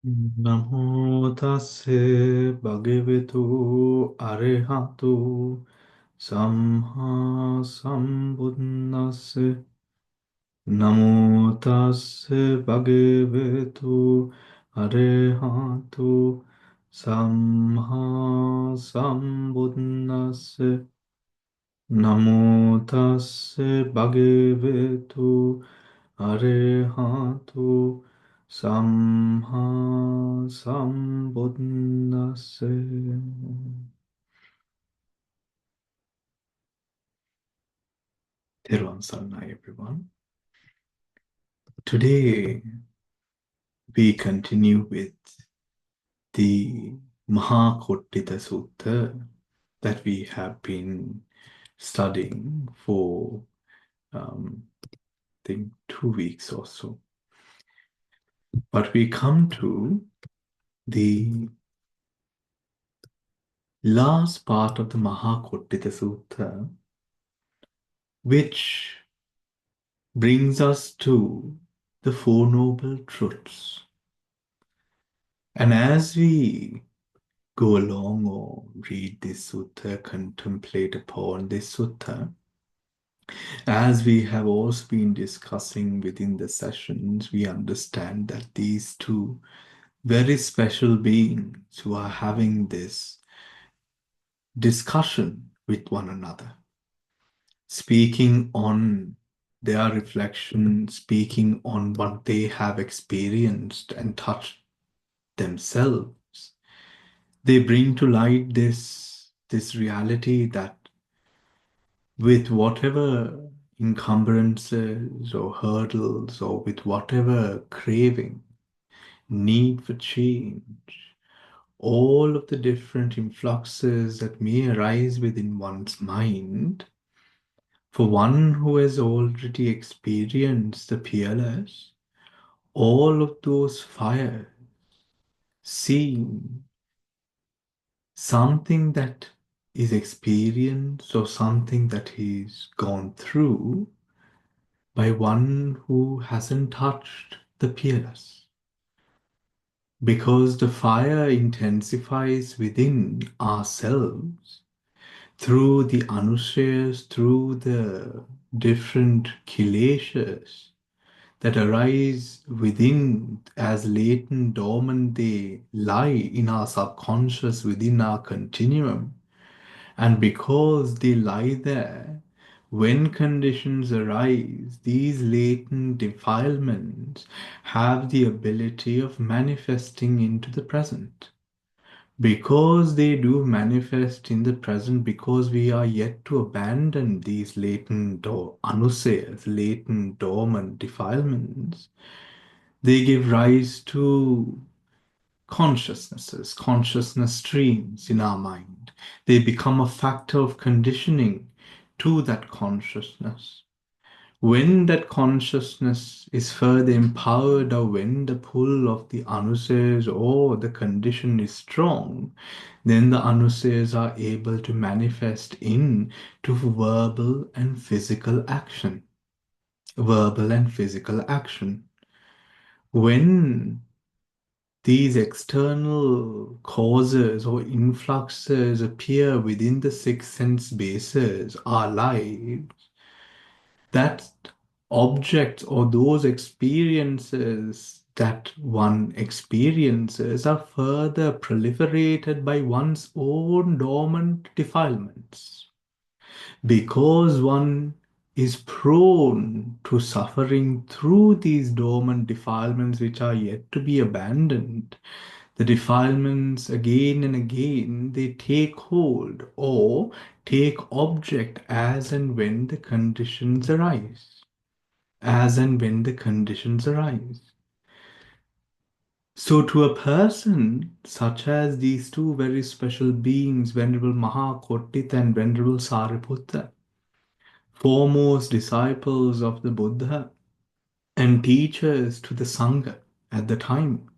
Namo tassa bhagavato arahato samma sambuddhassa. Namo tassa bhagavato arahato samma sambuddhassa. Namo tassa bhagavato arahato samma sambuddhassa. Theruvan Saranai, everyone. Today we continue with the Mahakottita Sutta that we have been studying for I think 2 weeks or so. But we come to the last part of the Mahakottita Sutta, which brings us to the Four Noble Truths. And as we go along or read this sutta, contemplate upon this sutta, as we have also been discussing within the sessions, we understand that these two very special beings who are having this discussion with one another, speaking on their reflection, speaking on what they have experienced and touched themselves, they bring to light this reality that with whatever encumbrances or hurdles or with whatever craving, need for change, all of the different influxes that may arise within one's mind, for one who has already experienced the peerless, all of those fires seem something that is experienced or something that he's gone through by one who hasn't touched the peerless. Because the fire intensifies within ourselves through the anusayas, through the different kileshas that arise within as latent dormant, they lie in our subconscious within our continuum. And because they lie there, when conditions arise, these latent defilements have the ability of manifesting into the present. Because they do manifest in the present, because we are yet to abandon these latent or anusayas, latent dormant defilements, they give rise to consciousnesses, consciousness streams in our mind. They become a factor of conditioning to that consciousness. When that consciousness is further empowered, or when the pull of the anusayas or the condition is strong, then the anusayas are able to manifest in to verbal and physical action. Verbal and physical action. When these external causes or influxes appear within the six sense bases, our lives, that objects or those experiences that one experiences are further proliferated by one's own dormant defilements. Because one is prone to suffering through these dormant defilements which are yet to be abandoned, the defilements again and again they take hold or take object as and when the conditions arise. As and when the conditions arise. So, to a person such as these two very special beings, Venerable Mahakottita and Venerable Sariputta, foremost disciples of the Buddha and teachers to the Sangha at the time,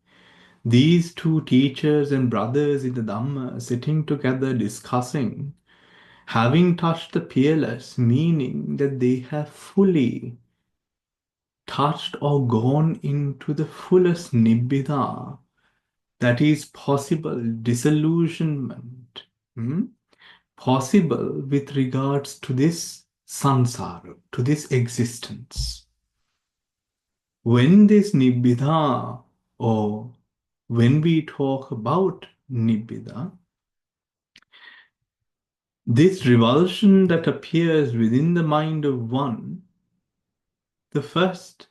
these two teachers and brothers in the Dhamma sitting together discussing, having touched the peerless, meaning that they have fully touched or gone into the fullest nibbida that is possible, disillusionment, possible with regards to this samsara, to this existence. When this nibbida, or when we talk about nibbida, this revulsion that appears within the mind of one, the first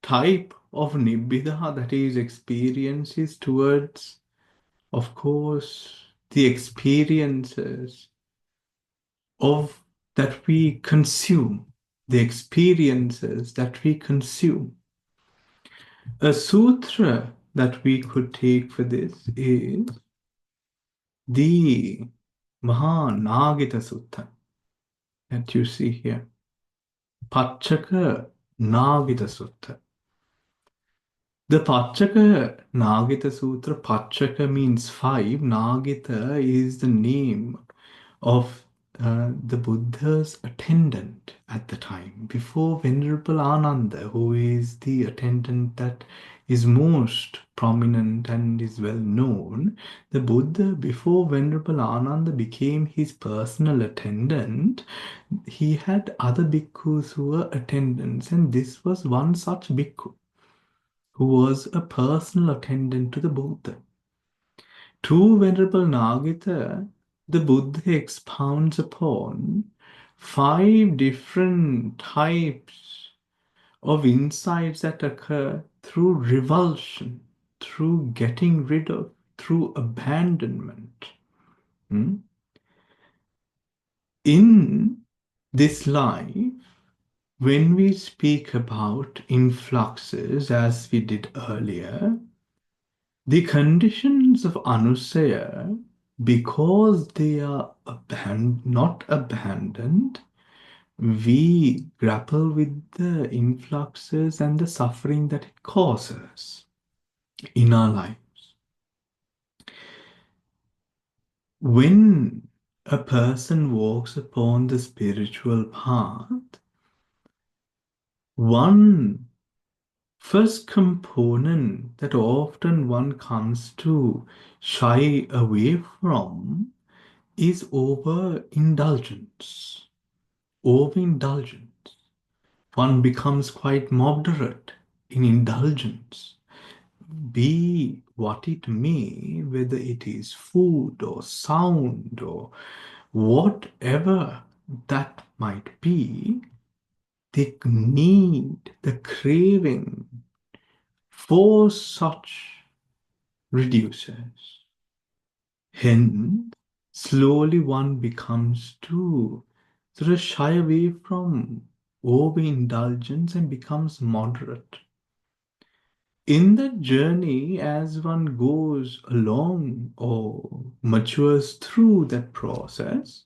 type of nibbida that is experiences towards, of course, the experiences of that we consume, the experiences that we consume. A sutra that we could take for this is the Mahanagita Sutta that you see here. Pachaka Nagita Sutta. The Pachaka Nagita Sutra, Pachaka means five, Nagita is the name of the Buddha's attendant at the time, before Venerable Ananda, who is the attendant that is most prominent and is well known. The Buddha, before Venerable Ananda became his personal attendant, he had other bhikkhus who were attendants, and this was one such bhikkhu who was a personal attendant to the Buddha. To Venerable Nagita, the Buddha expounds upon five different types of insights that occur through revulsion, through getting rid of, through abandonment. In this life, when we speak about influxes, as we did earlier, the conditions of anusaya, because they are not abandoned, we grapple with the influxes and the suffering that it causes in our lives. When a person walks upon the spiritual path, one first component that often one comes to shy away from is overindulgence. Overindulgence. One becomes quite moderate in indulgence, be what it may, whether it is food or sound or whatever that might be, the need, the craving for such reduces. Hence, slowly one becomes to sort of shy away from overindulgence and becomes moderate. In that journey, as one goes along or matures through that process,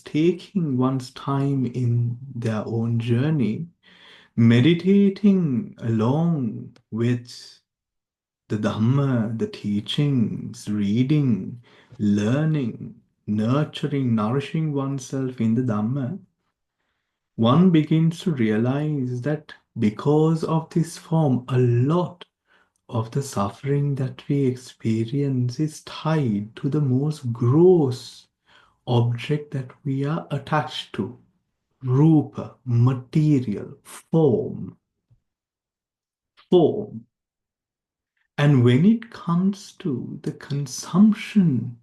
taking one's time in their own journey, meditating along with the Dhamma, the teachings, reading, learning, nurturing, nourishing oneself in the Dhamma, one begins to realize that because of this form, a lot of the suffering that we experience is tied to the most gross object that we are attached to. Rupa, material, form. Form. And when it comes to the consumption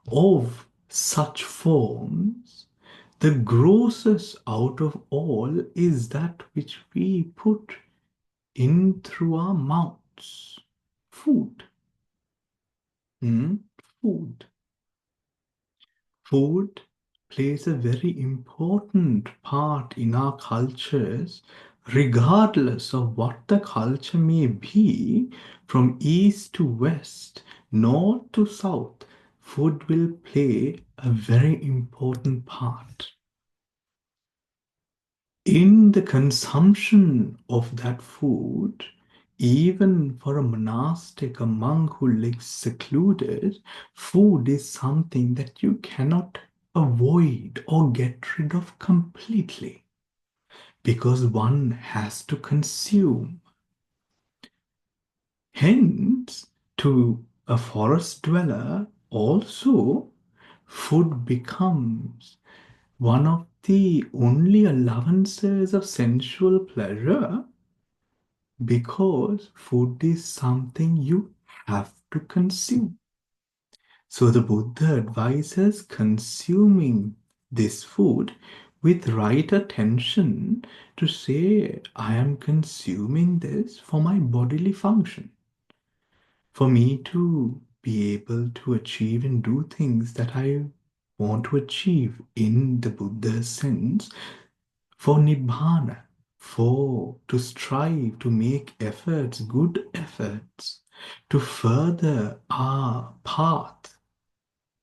of such forms, the grossest out of all is that which we put in through our mouths. Food. Food. Food plays a very important part in our cultures, regardless of what the culture may be, from east to west, north to south. Food will play a very important part in the consumption of that food. Even for a monastic, a monk who lives secluded, food is something that you cannot avoid or get rid of completely, because one has to consume. Hence, to a forest dweller, also, food becomes one of the only allowances of sensual pleasure because food is something you have to consume. So the Buddha advises consuming this food with right attention to say, I am consuming this for my bodily function, for me to be able to achieve and do things that I want to achieve in the Buddha's sense, for Nibbana, for to strive to make efforts, good efforts, to further our path,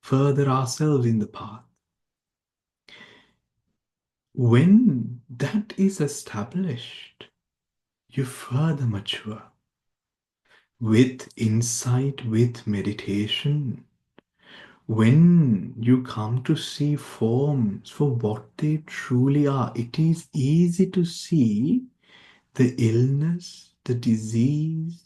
further ourselves in the path. When that is established, you further mature with insight, with meditation. When you come to see forms for what they truly are, it is easy to see the illness, the disease,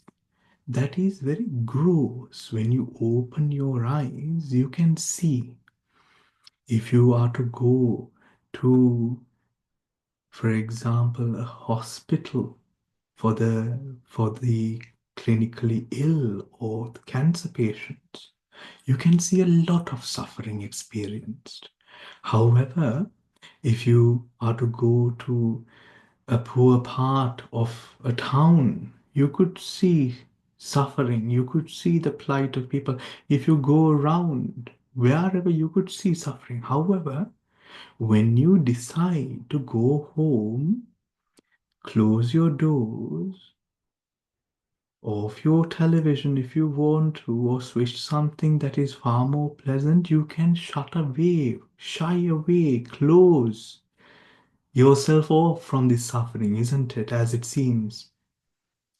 that is very gross. When you open your eyes, you can see. If you are to go to, for example, a hospital for the clinically ill or the cancer patients, you can see a lot of suffering experienced. However, if you are to go to a poor part of a town, you could see suffering, you could see the plight of people. If you go around wherever, you could see suffering. However, when you decide to go home, close your doors, off your television if you want to, or switch something that is far more pleasant, you can shut away, shy away, close yourself off from this suffering, isn't it? As it seems,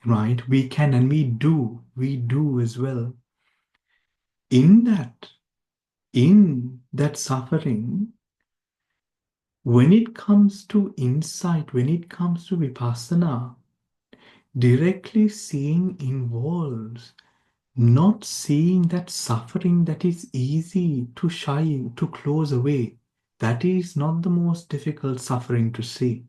right? We can and we do as well. In that suffering, when it comes to insight, when it comes to vipassana, directly seeing involves not seeing that suffering that is easy to shy, to close away. That is not the most difficult suffering to see.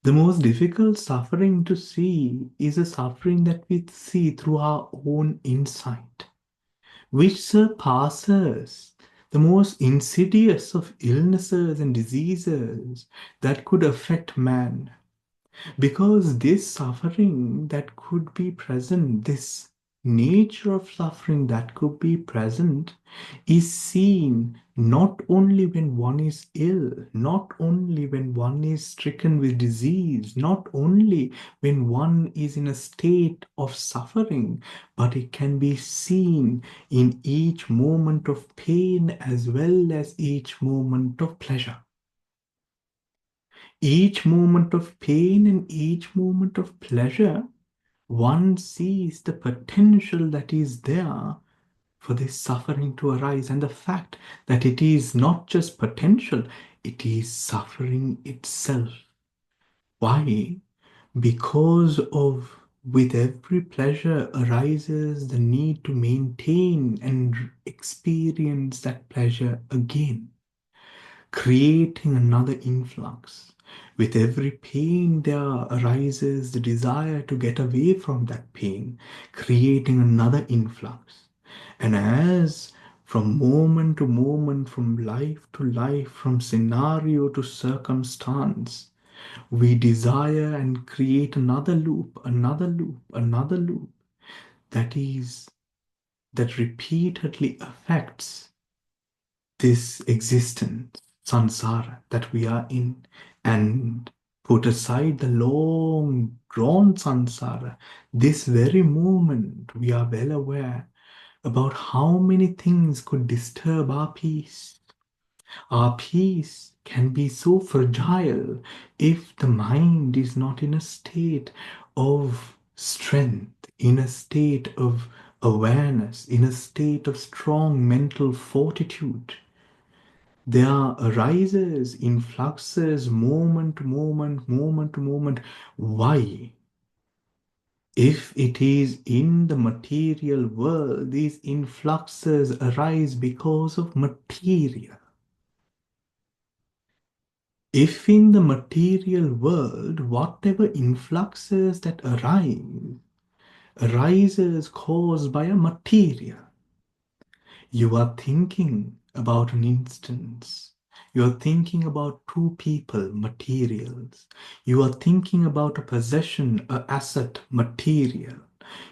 The most difficult suffering to see is a suffering that we see through our own insight, which surpasses the most insidious of illnesses and diseases that could affect man. Because this suffering that could be present, this nature of suffering that could be present, is seen not only when one is ill, not only when one is stricken with disease, not only when one is in a state of suffering, but it can be seen in each moment of pain as well as each moment of pleasure. Each moment of pain and each moment of pleasure, one sees the potential that is there for this suffering to arise, and the fact that it is not just potential, it is suffering itself. Why? Because of with every pleasure arises the need to maintain and experience that pleasure again, creating another influx. With every pain, there arises the desire to get away from that pain, creating another influx. And as from moment to moment, from life to life, from scenario to circumstance, we desire and create another loop, another loop, another loop that is that repeatedly affects this existence, samsara, that we are in, and put aside the long drawn samsara, this very moment we are well aware about how many things could disturb our peace. Our peace can be so fragile if the mind is not in a state of strength, in a state of awareness, in a state of strong mental fortitude. There arises influxes moment to moment, moment to moment. Why? If it is in the material world, these influxes arise because of material. If in the material world, whatever influxes that arises caused by a material. You are thinking about an instance. You are thinking about two people, materials. You are thinking about a possession, a asset, material.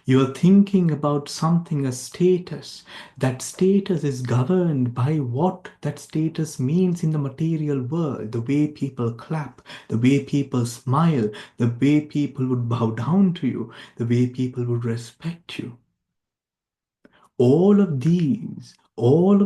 You are thinking about something, a status. That status is governed by what that status means in the material world. The way people clap, the way people smile, the way people would bow down to you, the way people would respect you. All of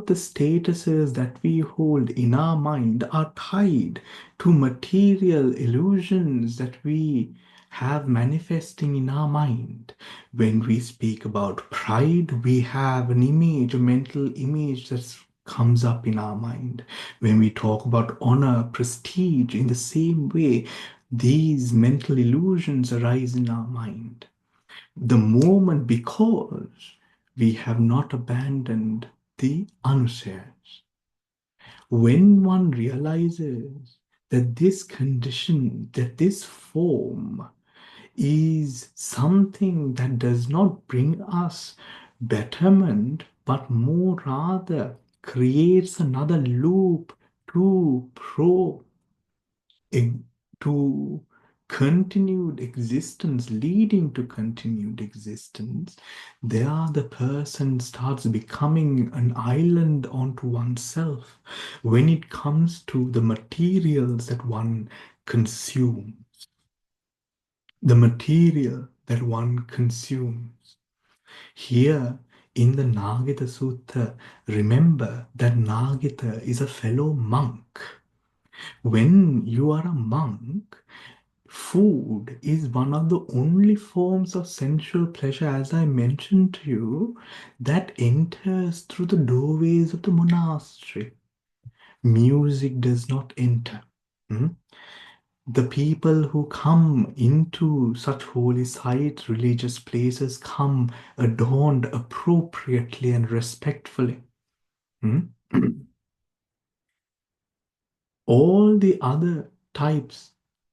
the statuses that we hold in our mind are tied to material illusions that we have manifesting in our mind. When we speak about pride, we have an image, a mental image that comes up in our mind. When we talk about honor, prestige, in the same way, these mental illusions arise in our mind. The moment, because we have not abandoned the anusayas. When one realizes that this condition, that this form is something that does not bring us betterment, but more rather creates another loop to pro ex- to continued existence, leading to continued existence, there the person starts becoming an island onto oneself when it comes to the materials that one consumes. The material that one consumes. Here in the Nagita Sutta, remember that Nagita is a fellow monk. When you are a monk, food is one of the only forms of sensual pleasure, as I mentioned to you, that enters through the doorways of the monastery. Music does not enter. Hmm? The people who come into such holy sites, religious places, come adorned appropriately and respectfully. Hmm? All the other types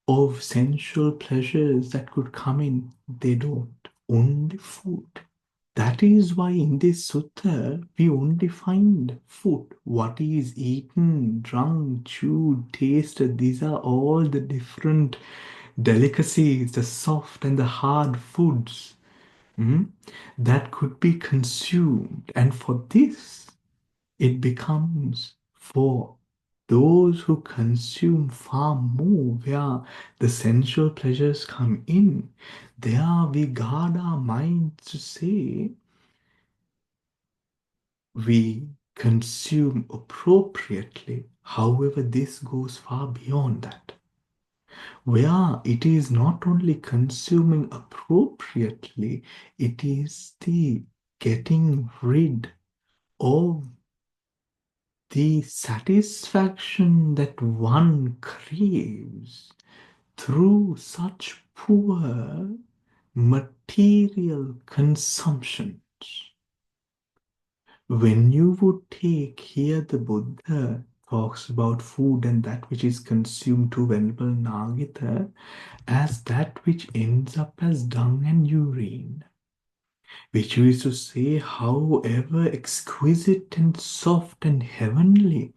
of sensual pleasures that could come in, they don't. Only food. That is why in this sutta we only find food. What is eaten, drunk, chewed, tasted. These are all the different delicacies, the soft and the hard foods that could be consumed. And for this, it becomes for those who consume far more, where the sensual pleasures come in. There we guard our minds to say we consume appropriately. However, this goes far beyond that, where it is not only consuming appropriately, it is the getting rid of the satisfaction that one craves through such poor material consumptions. When you would take here, the Buddha talks about food and that which is consumed to Venerable Nagita as that which ends up as dung and urine, which is to say, however exquisite and soft and heavenly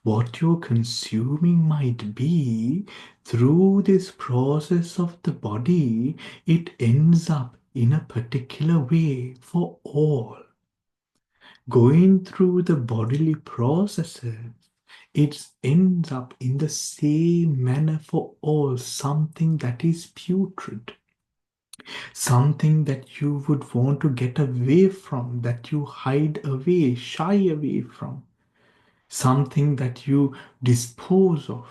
what you're consuming might be, through this process of the body, it ends up in a particular way for all. Going through the bodily processes, it ends up in the same manner for all, something that is putrid, something that you would want to get away from, that you hide away, shy away from, something that you dispose of.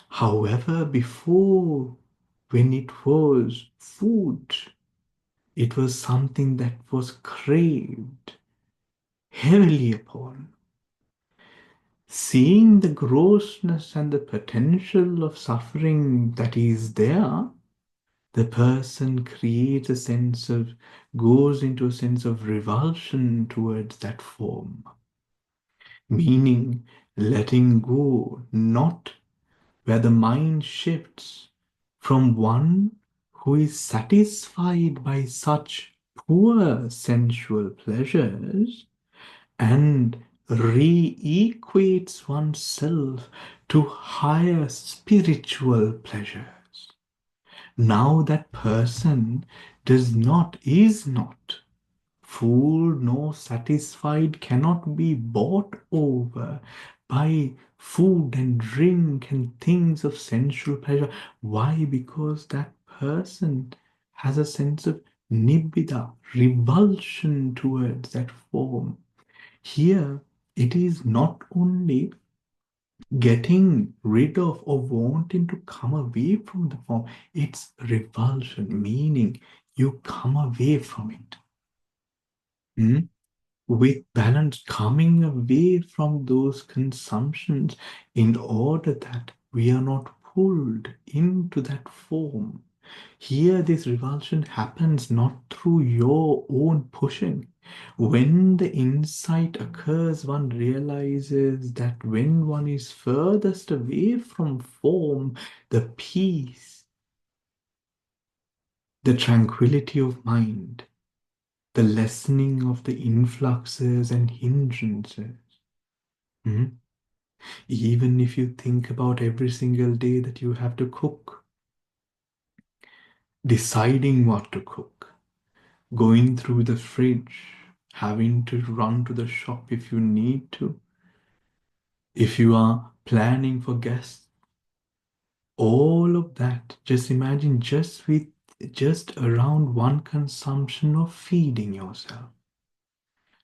However, before, when it was food, it was something that was craved heavily upon. Seeing the grossness and the potential of suffering that is there, the person creates a sense of, goes into a sense of revulsion towards that form, meaning letting go, not where the mind shifts from one who is satisfied by such poor sensual pleasures and re-equates oneself to higher spiritual pleasures. Now that person is not fooled nor satisfied, cannot be bought over by food and drink and things of sensual pleasure. Why? Because that person has a sense of nibbida, revulsion towards that form. Here, it is not only getting rid of or wanting to come away from the form, it's revulsion, meaning you come away from it. Hmm? With balance, coming away from those consumptions in order that we are not pulled into that form. Here, this revulsion happens not through your own pushing. When the insight occurs, one realizes that when one is furthest away from form, the peace, the tranquility of mind, the lessening of the influxes and hindrances. Mhm. Even if you think about every single day that you have to cook, deciding what to cook, going through the fridge, having to run to the shop if you need to, if you are planning for guests, all of that, just imagine just around one consumption of feeding yourself.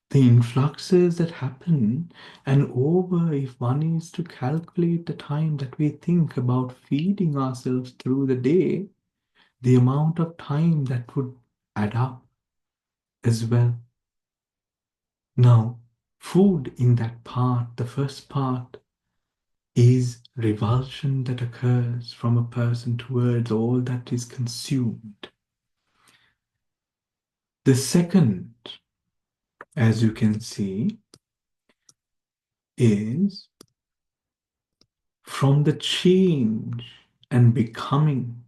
The influxes that happen, and over, if one is to calculate the time that we think about feeding ourselves through the day, the amount of time that would add up as well. Now, food in that part, the first part, is revulsion that occurs from a person towards all that is consumed. The second, as you can see, is from the change and becoming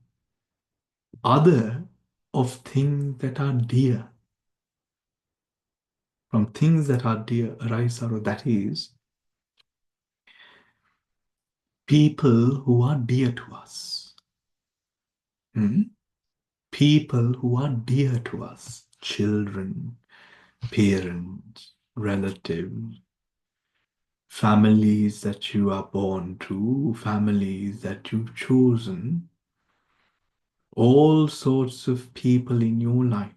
other of things that are dear. From things that are dear arise sorrow, that is, people who are dear to us. Hmm? People who are dear to us, children, parents, relatives, families that you are born to, families that you've chosen, all sorts of people in your life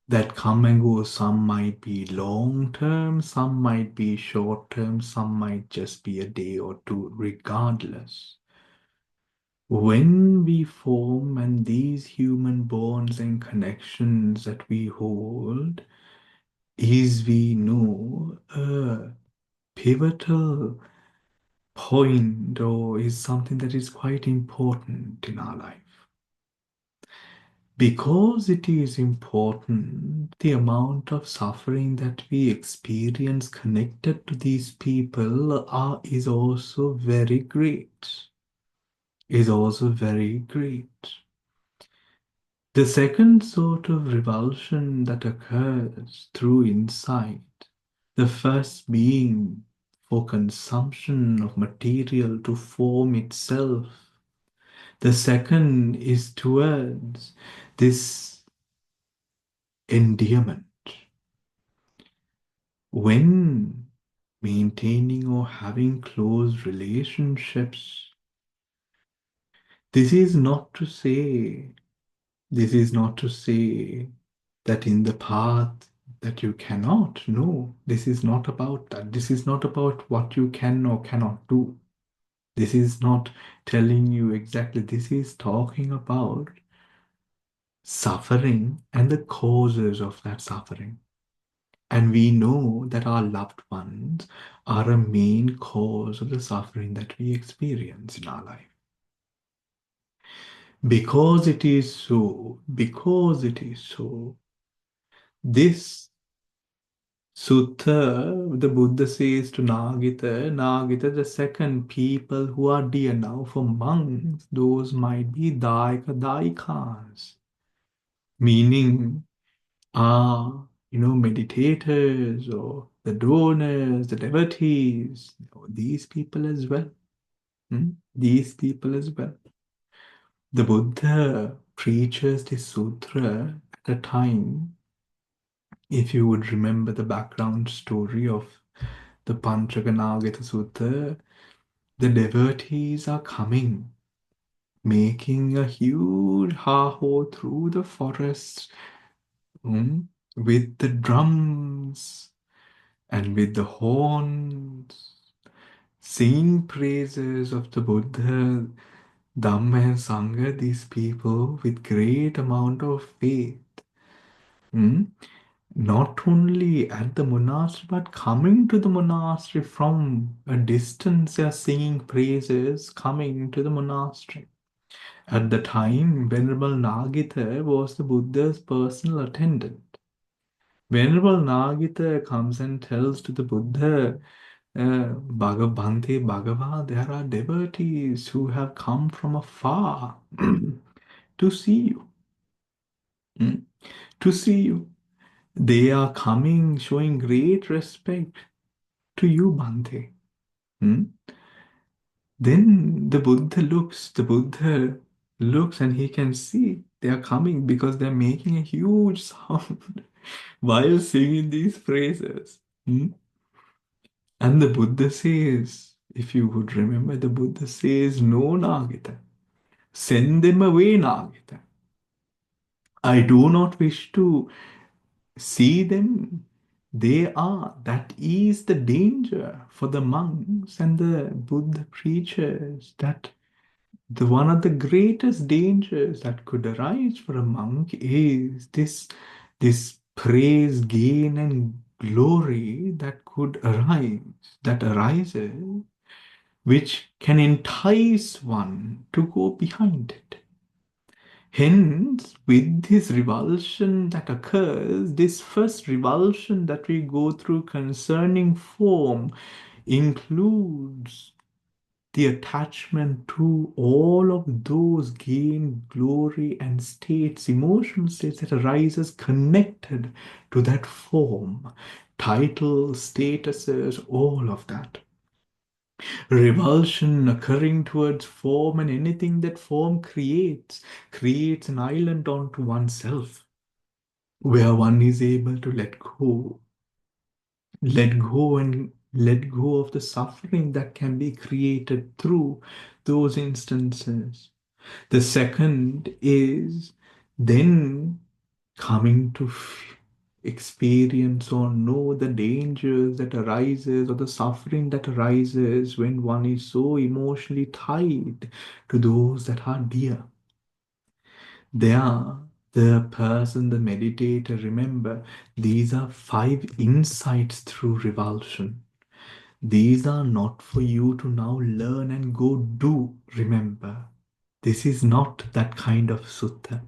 that come and go. Some might be long term, some might be short term, some might just be a day or two, regardless. When we form and these human bonds and connections that we hold is, we know, a pivotal point or is something that is quite important in our life. Because it is important, the amount of suffering that we experience connected to these people is also very great. Is also very great. The second sort of revulsion that occurs through insight, the first being for consumption of material to form itself. The second is towards this endearment. When maintaining or having close relationships, this is not to say, this is not to say that in the path that you cannot. No, this is not about that. This is not about what you can or cannot do. This is not telling you exactly. This is talking about suffering and the causes of that suffering. And we know that our loved ones are a main cause of the suffering that we experience in our life. Because it is so, because it is so, this sutta, the Buddha says to Nagita, Nagita, the second people who are dear now for monks, those might be Daika Daikas, meaning meditators or the donors, the devotees, these people as well. These people as well. The Buddha preaches this sutra at a time, if you would remember the background story of the Panchaganagata Sutta, the devotees are coming, making a huge ha-ho through the forest with the drums and with the horns, singing praises of the Buddha, Dhamma and Sangha, these people with great amount of faith. Not only at the monastery, but coming to the monastery from a distance, they are singing praises coming to the monastery. At the time, Venerable Nagita was the Buddha's personal attendant. Venerable Nagita comes and tells to the Buddha, Bhante Bhagava, there are devotees who have come from afar to see you. Hmm? To see you. They are coming showing great respect to you, Bhante. Hmm? Then the Buddha looks and he can see they are coming because they're making a huge sound while singing these phrases. And the Buddha says, if you would remember, the Buddha says, no, Nagita, send them away, Nagita. I do not wish to see them. That is the danger for the monks and the Buddha preachers, that the one of the greatest dangers that could arise for a monk is this praise, gain, and glory that arises, which can entice one to go behind it. Hence, with this revulsion that occurs, this first revulsion that we go through concerning form includes the attachment to all of those gain, glory, and states, emotional states that arises connected to that form, titles, statuses, all of that. Revulsion occurring towards form and anything that form creates an island onto oneself, where one is able to let go of the suffering that can be created through those instances. The second is then coming to experience or know the dangers that arises or the suffering that arises when one is so emotionally tied to those that are dear. There, the person, the meditator, remember, these are 5 insights through revulsion. These are not for you to now learn and go do, remember. This is not that kind of sutta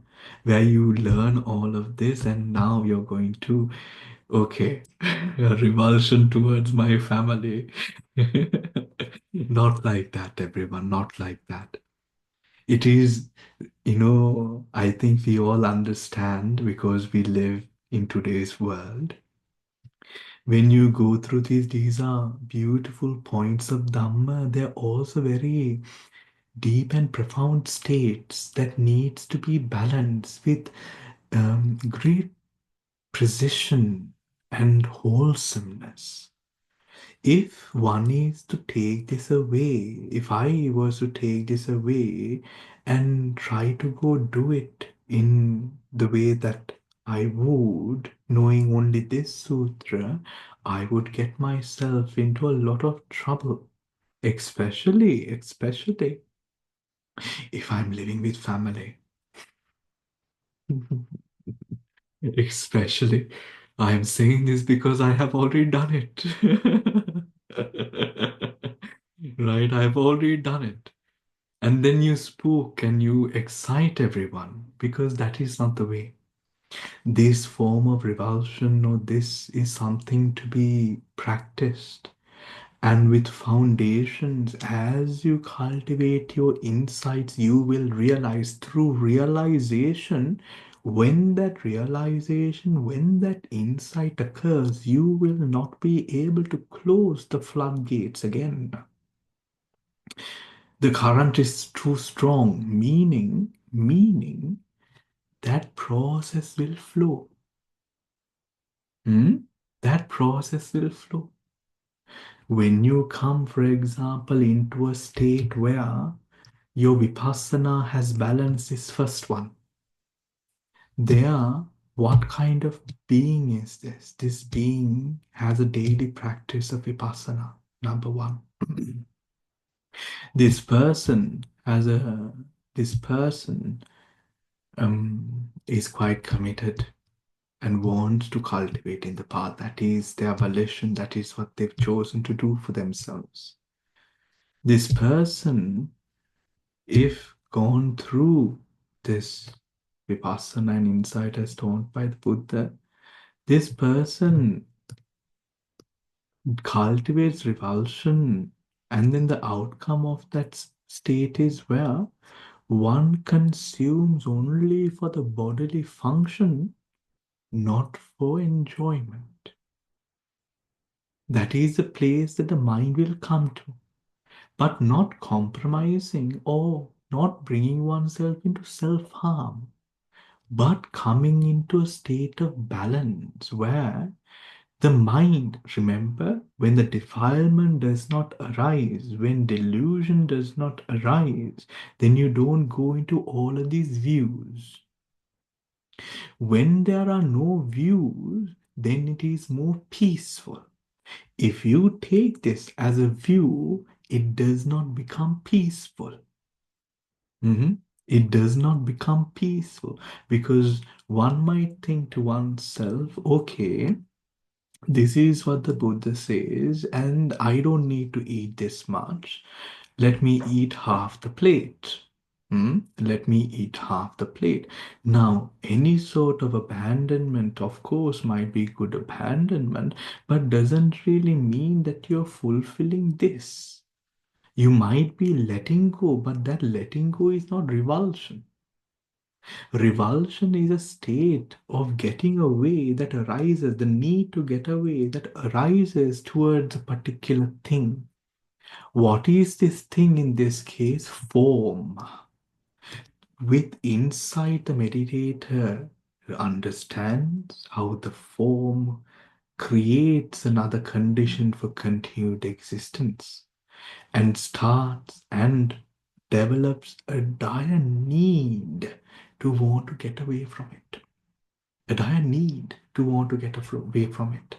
where you learn all of this and now you're going to, okay, a revulsion towards my family. Not like that, everyone, not like that. It is, I think we all understand because we live in today's world. When you go through these are beautiful points of Dhamma. They're also very deep and profound states that needs to be balanced with great precision and wholesomeness. If one is to take this away, if I was to take this away and try to go do it in the way that I would, knowing only this sutra, I would get myself into a lot of trouble, especially if I'm living with family. Especially, I am saying this because I have already done it. Right? I have already done it. And then you spook and you excite everyone because that is not the way. This form of revulsion or this is something to be practiced. And with foundations, as you cultivate your insights, you will realize through realization, when that insight occurs, you will not be able to close the floodgates again. The current is too strong, meaning that process will flow. Hmm? That process will flow. When you come, for example, into a state where your vipassana has balanced this first one, there, what kind of being is this? This being has a daily practice of vipassana, number one. This person has a, this person is quite committed and wants to cultivate in the path. That is their volition, that is what they've chosen to do for themselves. This person, if gone through this vipassana and insight as taught by the Buddha, this person cultivates revulsion, and then the outcome of that state is where one consumes only for the bodily function, not for enjoyment. That is the place that the mind will come to, but not compromising or not bringing oneself into self harm, but coming into a state of balance where the mind, remember, when the defilement does not arise, when delusion does not arise, then you don't go into all of these views. When there are no views, then it is more peaceful. If you take this as a view, it does not become peaceful. It does not become peaceful because one might think to oneself, okay, this is what the Buddha says, and I don't need to eat this much. Let me eat half the plate. Let me eat half the plate. Now, any sort of abandonment, of course, might be good abandonment, but doesn't really mean that you're fulfilling this. You might be letting go, but that letting go is not revulsion. Revulsion is a state of getting away that arises, the need to get away that arises towards a particular thing. What is this thing in this case? Form. With insight, the meditator understands how the form creates another condition for continued existence and starts and develops a dire need to want to get away from it. A dire need to want to get away from it.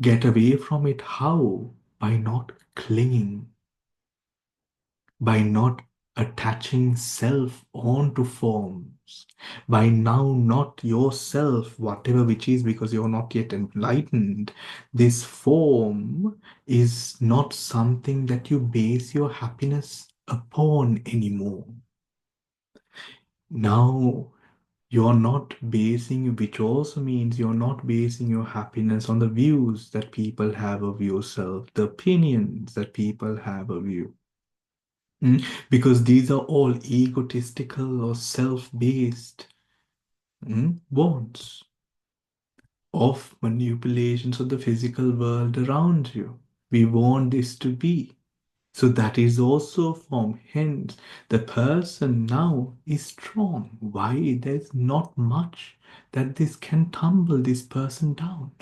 Get away from it how? By not clinging, by not attaching self onto forms, by now not yourself, whatever which is, because you're not yet enlightened. This form is not something that you base your happiness upon anymore. Now, you're not basing, which also means you're not basing your happiness on the views that people have of yourself, the opinions that people have of you. Because these are all egotistical or self-based wants of manipulations of the physical world around you. We want this to be. So that is also a form. Hence, the person now is strong. Why? There's not much that this can tumble this person down.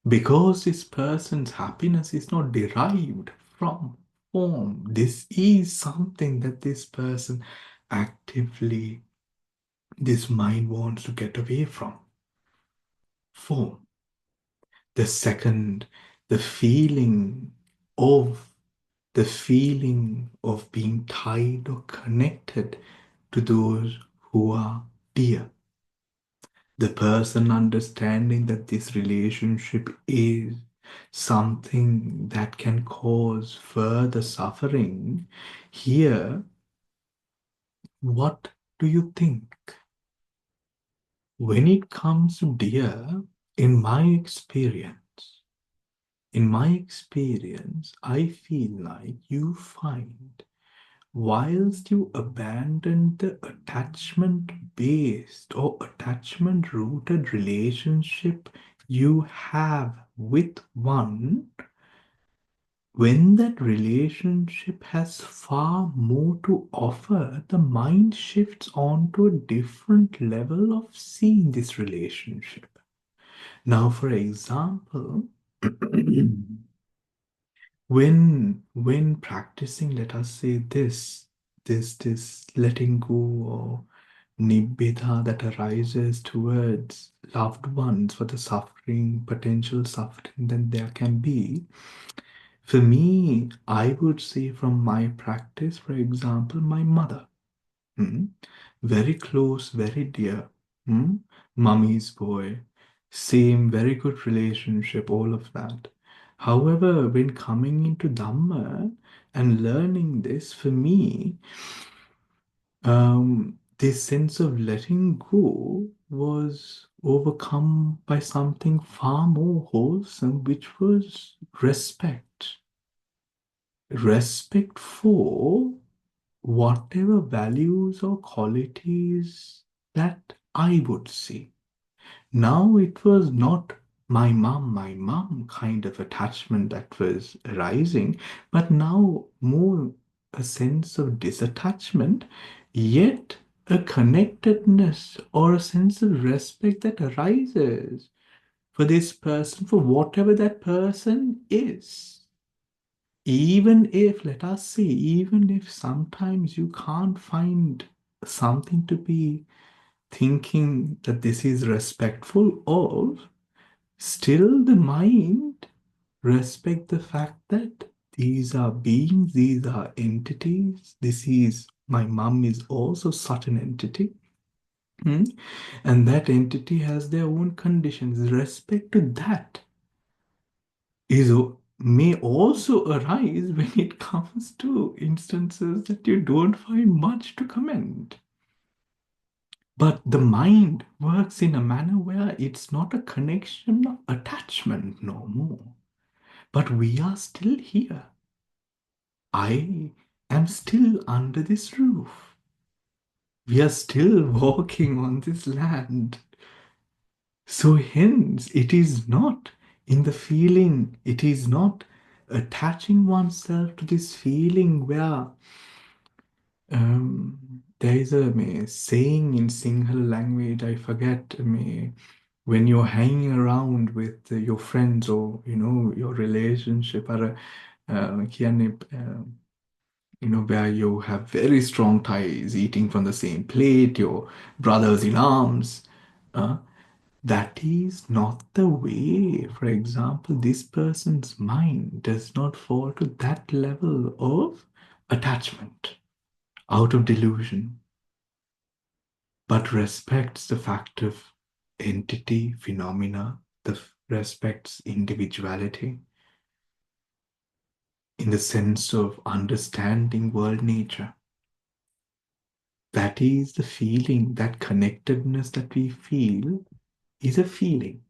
Because this person's happiness is not derived from form. This is something that this person actively, this mind wants to get away from. Form. The second, the feeling of the feeling of being tied or connected to those who are dear. The person understanding that this relationship is something that can cause further suffering. Here, what do you think? When it comes to deer, in my experience, I feel like you find whilst you abandon the attachment based or attachment rooted relationship you have with one, when that relationship has far more to offer, the mind shifts onto a different level of seeing this relationship. Now, for example, when practicing, let us say this letting go or nibbida that arises towards loved ones for the suffering, potential suffering that there can be. For me, I would say from my practice, for example, my mother. Hmm? Very close, very dear. Hmm? Mummy's boy. Same, very good relationship, all of that. However, when coming into Dhamma and learning this, for me, this sense of letting go was overcome by something far more wholesome, which was respect. Respect for whatever values or qualities that I would see. Now it was not my mom kind of attachment that was arising, but now more a sense of disattachment, yet a connectedness or a sense of respect that arises for this person, for whatever that person is. Even if, let us say, even if sometimes you can't find something to be thinking that this is respectful of, still the mind respect the fact that these are beings, these are entities. This is, my mom is also such an entity. Hmm? And that entity has their own conditions. Respect to that is may also arise when it comes to instances that you don't find much to comment. But the mind works in a manner where it's not a connection of attachment no more. But we are still here. I am still under this roof. We are still walking on this land. So, hence, it is not in the feeling, it is not attaching oneself to this feeling where there is a saying in Sinhala language, I forget, when you're hanging around with your friends or your relationship, or where you have very strong ties, eating from the same plate, your brothers in arms. Uh, that is not the way. For example, this person's mind does not fall to that level of attachment out of delusion, but respects the fact of entity, phenomena, respects individuality in the sense of understanding world nature. That is the feeling, that connectedness that we feel is a feeling.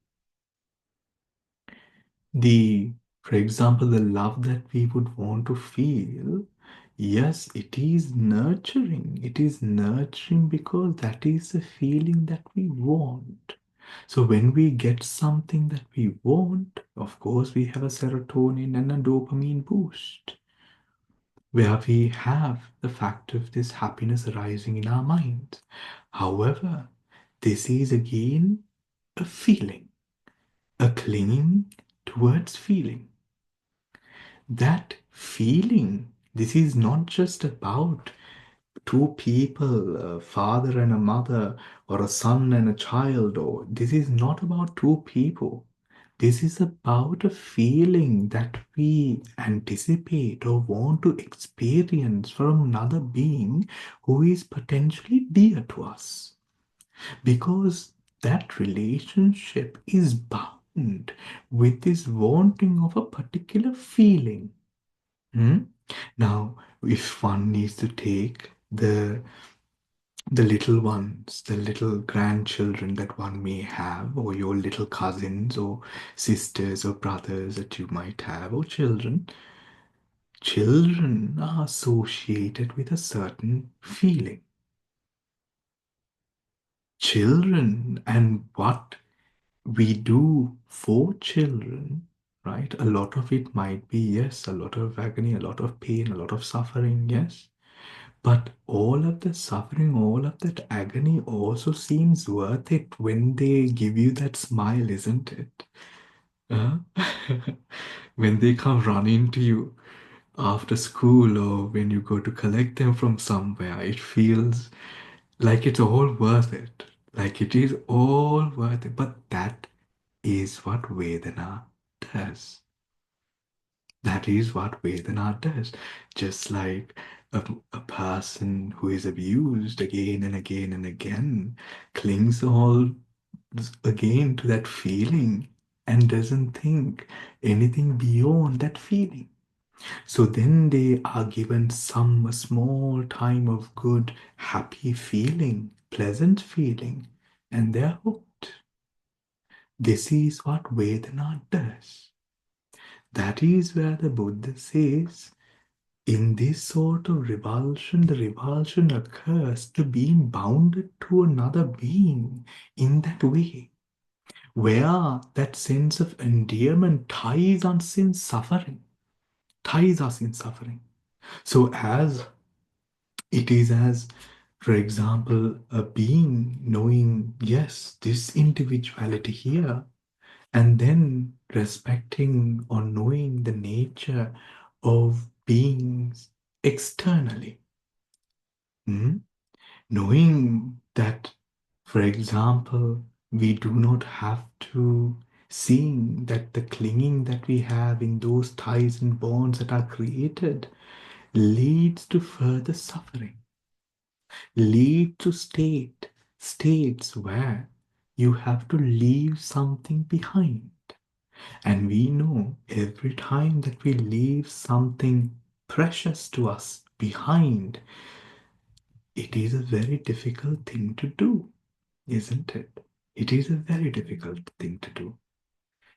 For example, the love that we would want to feel, yes, it is nurturing. It is nurturing because that is the feeling that we want. So when we get something that we want, of course, we have a serotonin and a dopamine boost, where we have the fact of this happiness arising in our minds. However, this is again a feeling, a clinging towards feeling. That feeling, this is not just about two people, a father and a mother, or a son and a child, or this is not about two people. This is about a feeling that we anticipate or want to experience from another being who is potentially dear to us. Because that relationship is bound. bound with this wanting of a particular feeling. Hmm? Now, if one needs to take the little ones, the little grandchildren that one may have, or your little cousins, or sisters, or brothers that you might have, or children, children are associated with a certain feeling. Children and what we do for children, right? A lot of it might be, yes, a lot of agony, a lot of pain, a lot of suffering, yes. But all of the suffering, all of that agony also seems worth it when they give you that smile, isn't it? Huh? When they come running to you after school or when you go to collect them from somewhere, it feels like it's all worth it. Like it is all worth it. But that is what Vedana does. That is what Vedana does. Just like a person who is abused again and again and again clings all again to that feeling and doesn't think anything beyond that feeling. So then they are given some small time of good, happy feeling, pleasant feeling, and they're hooked. This is what Vedana does. That is where the Buddha says, in this sort of revulsion, the revulsion occurs to being bounded to another being in that way, where that sense of endearment ties us in suffering, ties us in suffering. So as it is as, for example, a being knowing, yes, this individuality here, and then respecting or knowing the nature of beings externally. Hmm? Knowing that, for example, we do not have to, seeing that the clinging that we have in those ties and bonds that are created leads to further suffering, lead to states where you have to leave something behind. And we know every time that we leave something precious to us behind, it is a very difficult thing to do, isn't it? It is a very difficult thing to do.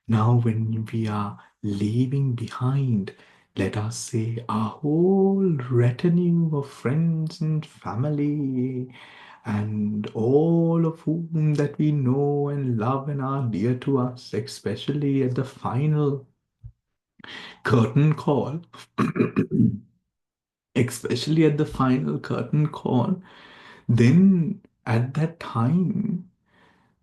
Now, when we are leaving behind, let us say, our whole retinue of friends and family, and all of whom that we know and love and are dear to us, especially at the final curtain call, especially at the final curtain call, then at that time,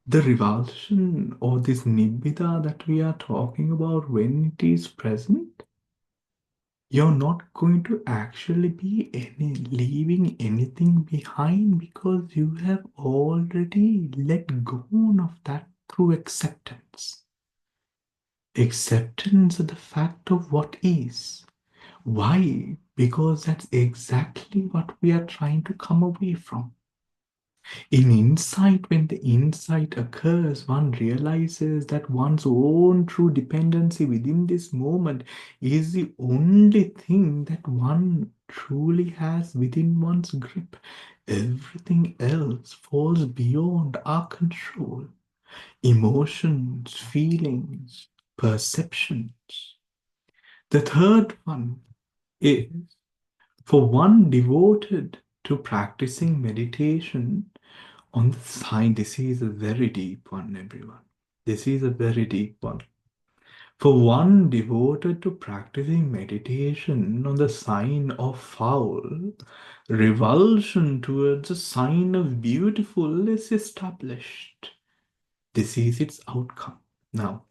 the revulsion or this nibbida that we are talking about, when it is present, you're not going to actually be leaving anything behind because you have already let go of that through acceptance. Acceptance of the fact of what is. Why? Because that's exactly what we are trying to come away from. In insight, when the insight occurs, one realizes that one's own true dependency within this moment is the only thing that one truly has within one's grip. Everything else falls beyond our control. Emotions, feelings, perceptions. The third one is, for one devoted to practicing meditation on the sign. This is a very deep one, everyone. This is a very deep one. For one devoted to practicing meditation on the sign of foul, revulsion towards the sign of beautiful is established. This is its outcome. Now,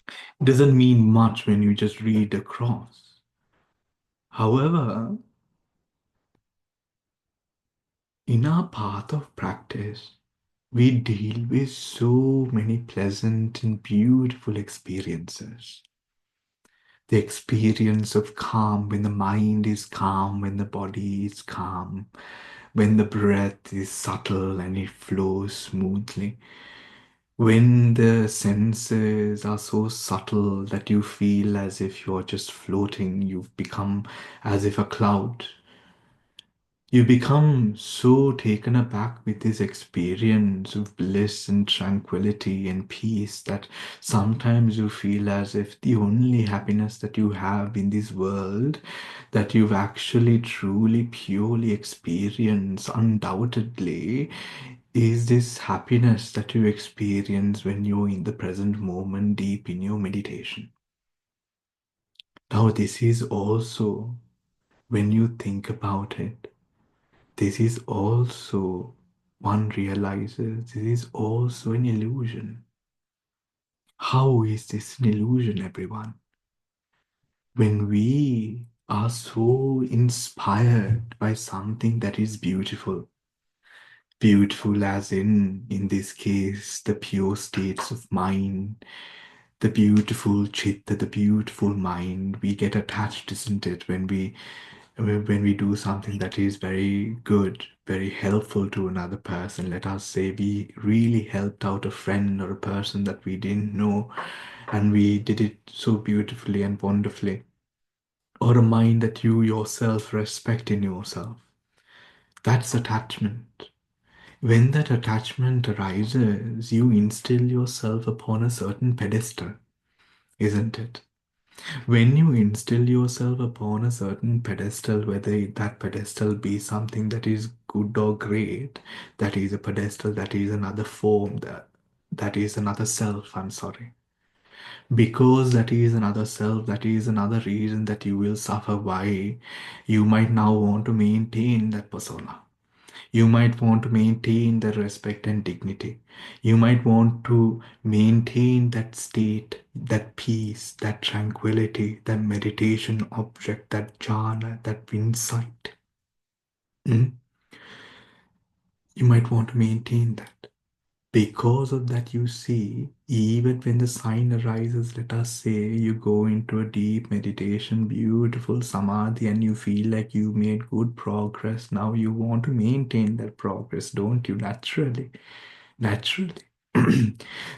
it doesn't mean much when you just read across. However, in our path of practice, we deal with so many pleasant and beautiful experiences. The experience of calm when the mind is calm, when the body is calm, when the breath is subtle and it flows smoothly. When the senses are so subtle that you feel as if you're just floating, you've become as if a cloud. You become so taken aback with this experience of bliss and tranquility and peace that sometimes you feel as if the only happiness that you have in this world, that you've actually truly purely experienced undoubtedly, is this happiness that you experience when you're in the present moment deep in your meditation. Now, this is also, when you think about it, this is also, one realizes, this is also an illusion. How is this an illusion, everyone? When we are so inspired by something that is beautiful, beautiful as in this case, the pure states of mind, the beautiful chitta, the beautiful mind, we get attached, isn't it, when we do something that is very good, very helpful to another person. Let us say we really helped out a friend or a person that we didn't know, and we did it so beautifully and wonderfully. Or a mind that you yourself respect in yourself. That's attachment. When that attachment arises, you instill yourself upon a certain pedestal, isn't it? When you instill yourself upon a certain pedestal, whether that pedestal be something that is good or great, that is a pedestal, that is another form, that is another self, I'm sorry. Because that is another self, that is another reason that you will suffer. Why? You might now want to maintain that persona. You might want to maintain the respect and dignity. You might want to maintain that state, that peace, that tranquility, that meditation object, that jhana, that insight. Mm? You might want to maintain that. Because of that, you see, even when the sign arises, let us say you go into a deep meditation, beautiful samadhi, and you feel like you made good progress. Now you want to maintain that progress, don't you? Naturally.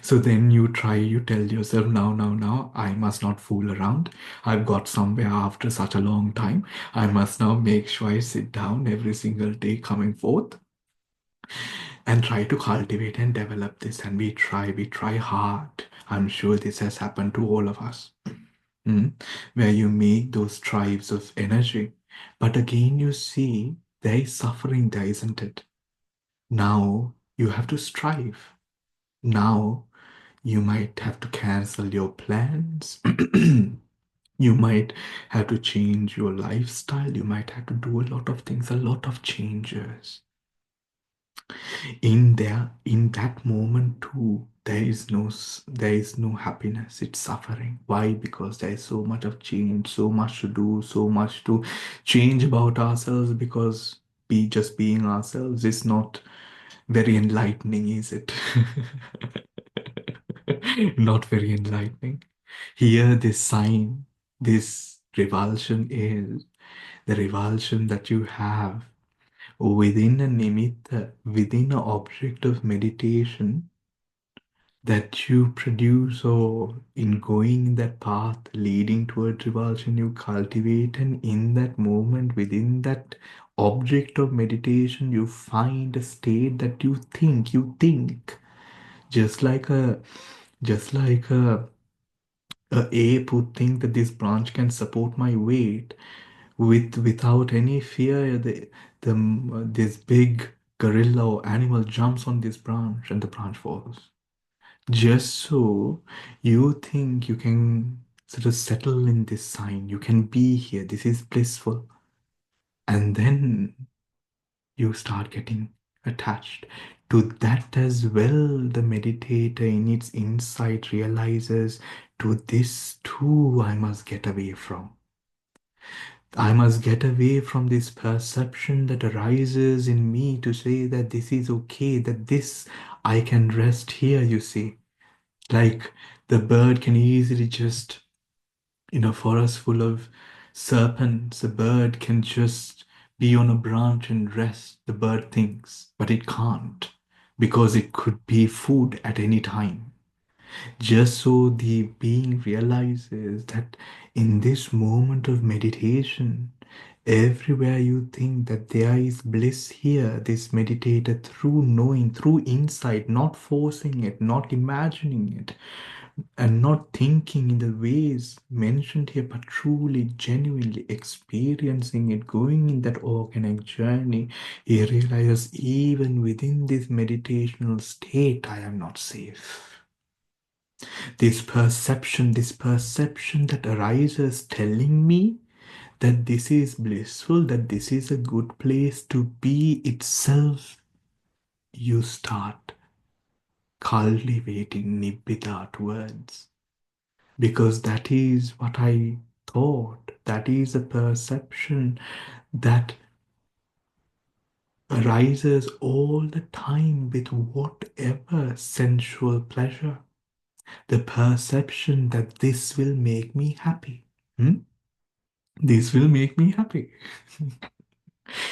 So then you tell yourself, now, I must not fool around. I've got somewhere after such a long time. I must now make sure I sit down every single day coming forth and try to cultivate and develop this. And we try hard. I'm sure this has happened to all of us. Mm. Where you make those tribes of energy. But again, you see, there is suffering there, isn't it? Now you have to strive. Now you might have to cancel your plans. You might have to change your lifestyle. You might have to do a lot of things, a lot of changes. In that moment too, there is no happiness. It's suffering. Why? Because there is so much of change, so much to do, so much to change about ourselves, because just being ourselves is not very enlightening, is it? Not very enlightening. Here, this sign, this revulsion is the revulsion that you have within a nimitta, within an object of meditation that you produce, or in going that path leading towards revulsion, you cultivate, and in that moment, within that object of meditation, you find a state that you think, just like a ape would think that this branch can support my weight without any fear. This big gorilla or animal jumps on this branch and the branch falls. Just so you think you can sort of settle in this sign, you can be here, this is blissful, and then you start getting attached to that as well. The meditator, in its insight, realizes, to this too I must get away from. I must get away from this perception that arises in me to say that this is okay, that this I can rest here, you see. Like the bird can easily just, in a forest full of serpents, a bird can just be on a branch and rest, the bird thinks, but it can't. because it could be food at any time. Just so the being realizes that in this moment of meditation, everywhere you think that there is bliss here, this meditator through knowing, through insight, not forcing it, not imagining it, and not thinking in the ways mentioned here, but truly, genuinely experiencing it, going in that organic journey, he realizes even within this meditational state, I am not safe. This perception that arises telling me that this is blissful, that this is a good place to be itself, you start cultivating nibbida towards. Because that is what I thought, that is a perception that arises all the time with whatever sensual pleasure. The perception that this will make me happy. Hmm? This will make me happy.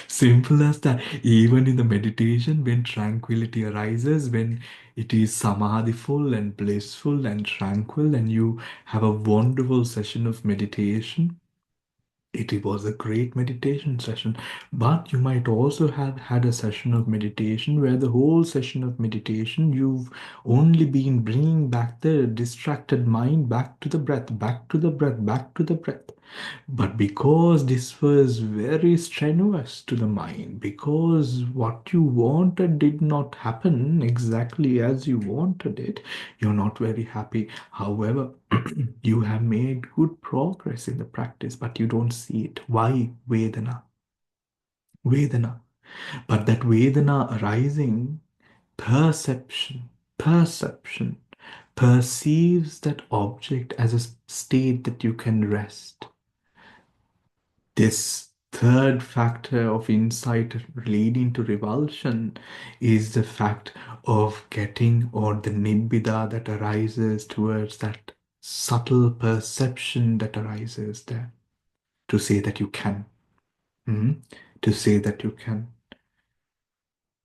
Simple as that. Even in the meditation, when tranquility arises, when it is samadhiful and blissful and tranquil, and you have a wonderful session of meditation, it was a great meditation session. But you might also have had a session of meditation where the whole session of meditation you've only been bringing back the distracted mind back to the breath, back to the breath, back to the breath. But because this was very strenuous to the mind, because what you wanted did not happen exactly as you wanted it, you're not very happy. However, you have made good progress in the practice, but you don't see it. Why? Vedana. Vedana. But that Vedana arising, perception, perception, perceives that object as a state that you can rest. This third factor of insight leading to revulsion is the fact of getting, or the nibbida that arises towards that subtle perception that arises there, to say that you can. To say that you can.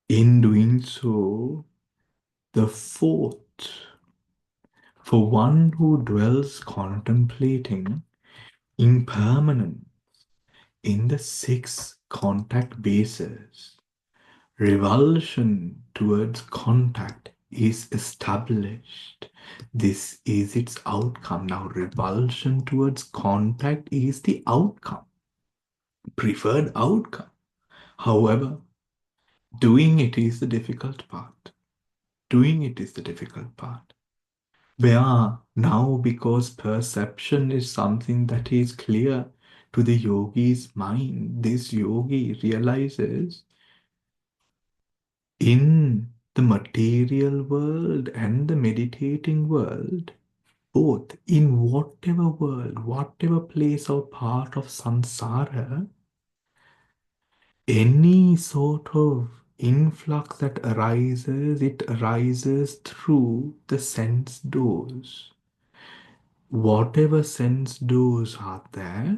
In doing so, the fourth, for one who dwells contemplating impermanence in the six contact bases, revulsion towards contact is established. This is its outcome. Now, revulsion towards contact is the outcome, preferred outcome. However, doing it is the difficult part. Doing it is the difficult part. Where now, because perception is something that is clear to the yogi's mind, this yogi realizes in the material world and the meditating world, both in whatever world, whatever place or part of samsara, any sort of influx that arises, it arises through the sense doors. Whatever sense doors are there,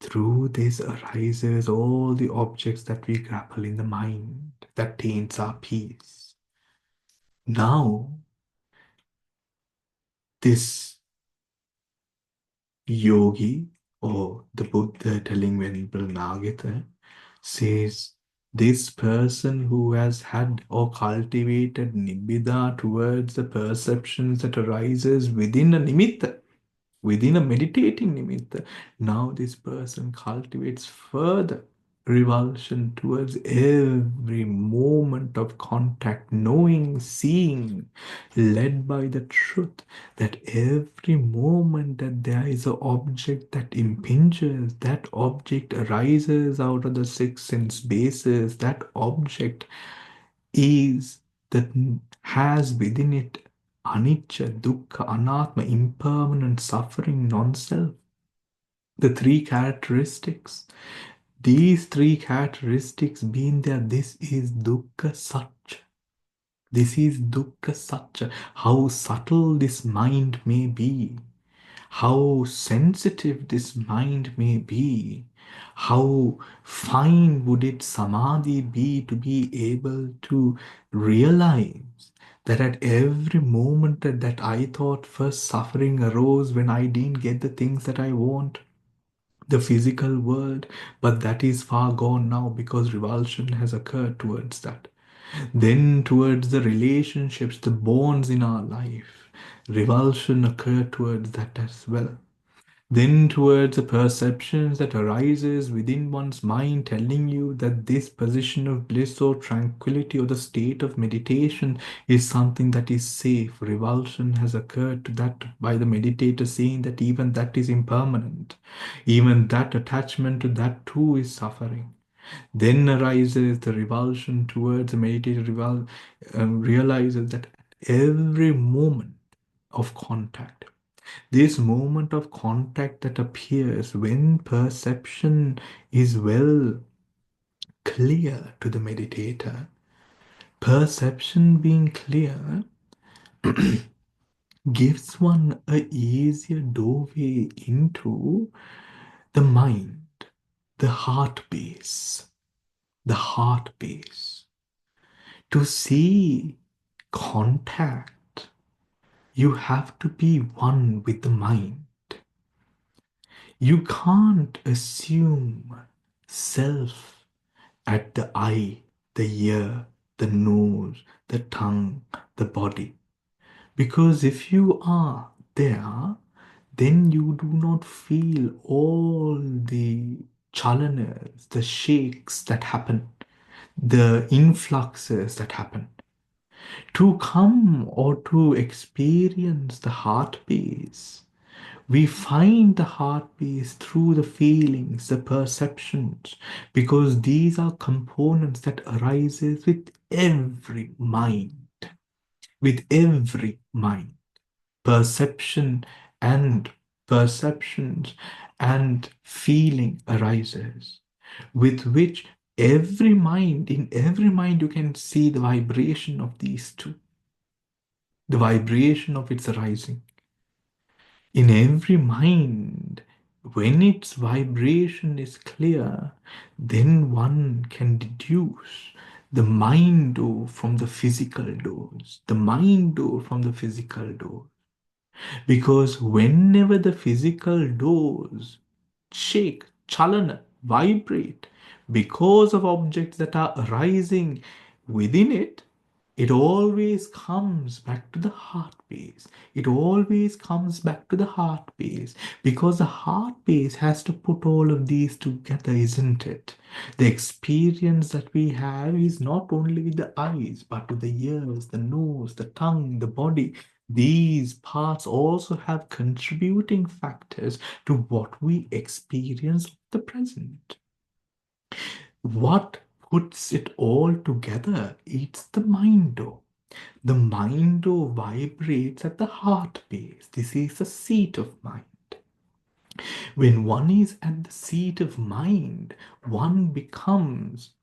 through this arises all the objects that we grapple in the mind that taints our peace. Now, this yogi or the Buddha telling Venerable Nagata says this person who has had or cultivated nibbida towards the perceptions that arises within a nimitta, within a meditating nimitta, now this person cultivates further revulsion towards every moment of contact, knowing, seeing, led by the truth that every moment that there is an object that impinges, that object arises out of the six sense bases, that object is that has within it anicca, dukkha, anatma, impermanent, suffering, non-self. The three characteristics. These three characteristics being there, this is dukkha satcha. This is dukkha satcha. How subtle this mind may be, how sensitive this mind may be, How fine would it samadhi be to be able to realize that at every moment that I thought first suffering arose when I didn't get the things that I want, the physical world, but that is far gone now because revulsion has occurred towards that. Then, towards the relationships, the bonds in our life, revulsion occurred towards that as well. Then towards the perceptions that arises within one's mind telling you that this position of bliss or tranquility or the state of meditation is something that is safe. Revulsion has occurred to that by the meditator saying that even that is impermanent. Even that attachment to that too is suffering. Then arises the revulsion towards the meditator realizes that every moment of contact, this moment of contact that appears when perception is well clear to the meditator, perception being clear gives one a easier doorway into the mind, the heart base, the heart base. To see contact, you have to be one with the mind. You can't assume self at the eye, the ear, the nose, the tongue, the body. Because if you are there, then you do not feel all the chalanas, the shakes that happen, the influxes that happen. To come or to experience the heartbeats, we find the heartbeats through the feelings, the perceptions, because these are components that arises with every mind, perception and perceptions and feeling arises, with which in every mind you can see the vibration of these two, the vibration of its arising. In every mind, when its vibration is clear, then one can deduce the mind door from the physical doors, the mind door from the physical door. Because whenever the physical doors shake, chalana, vibrate, because of objects that are arising within it, it always comes back to the heart base. It always comes back to the heart base because the heart base has to put all of these together, isn't it? The experience that we have is not only with the eyes, but with the ears, the nose, the tongue, the body. These parts also have contributing factors to what we experience of the present. What puts it all together? It's the mind. The mind vibrates at the heart base. This is the seat of mind. When one is at the seat of mind, one becomes,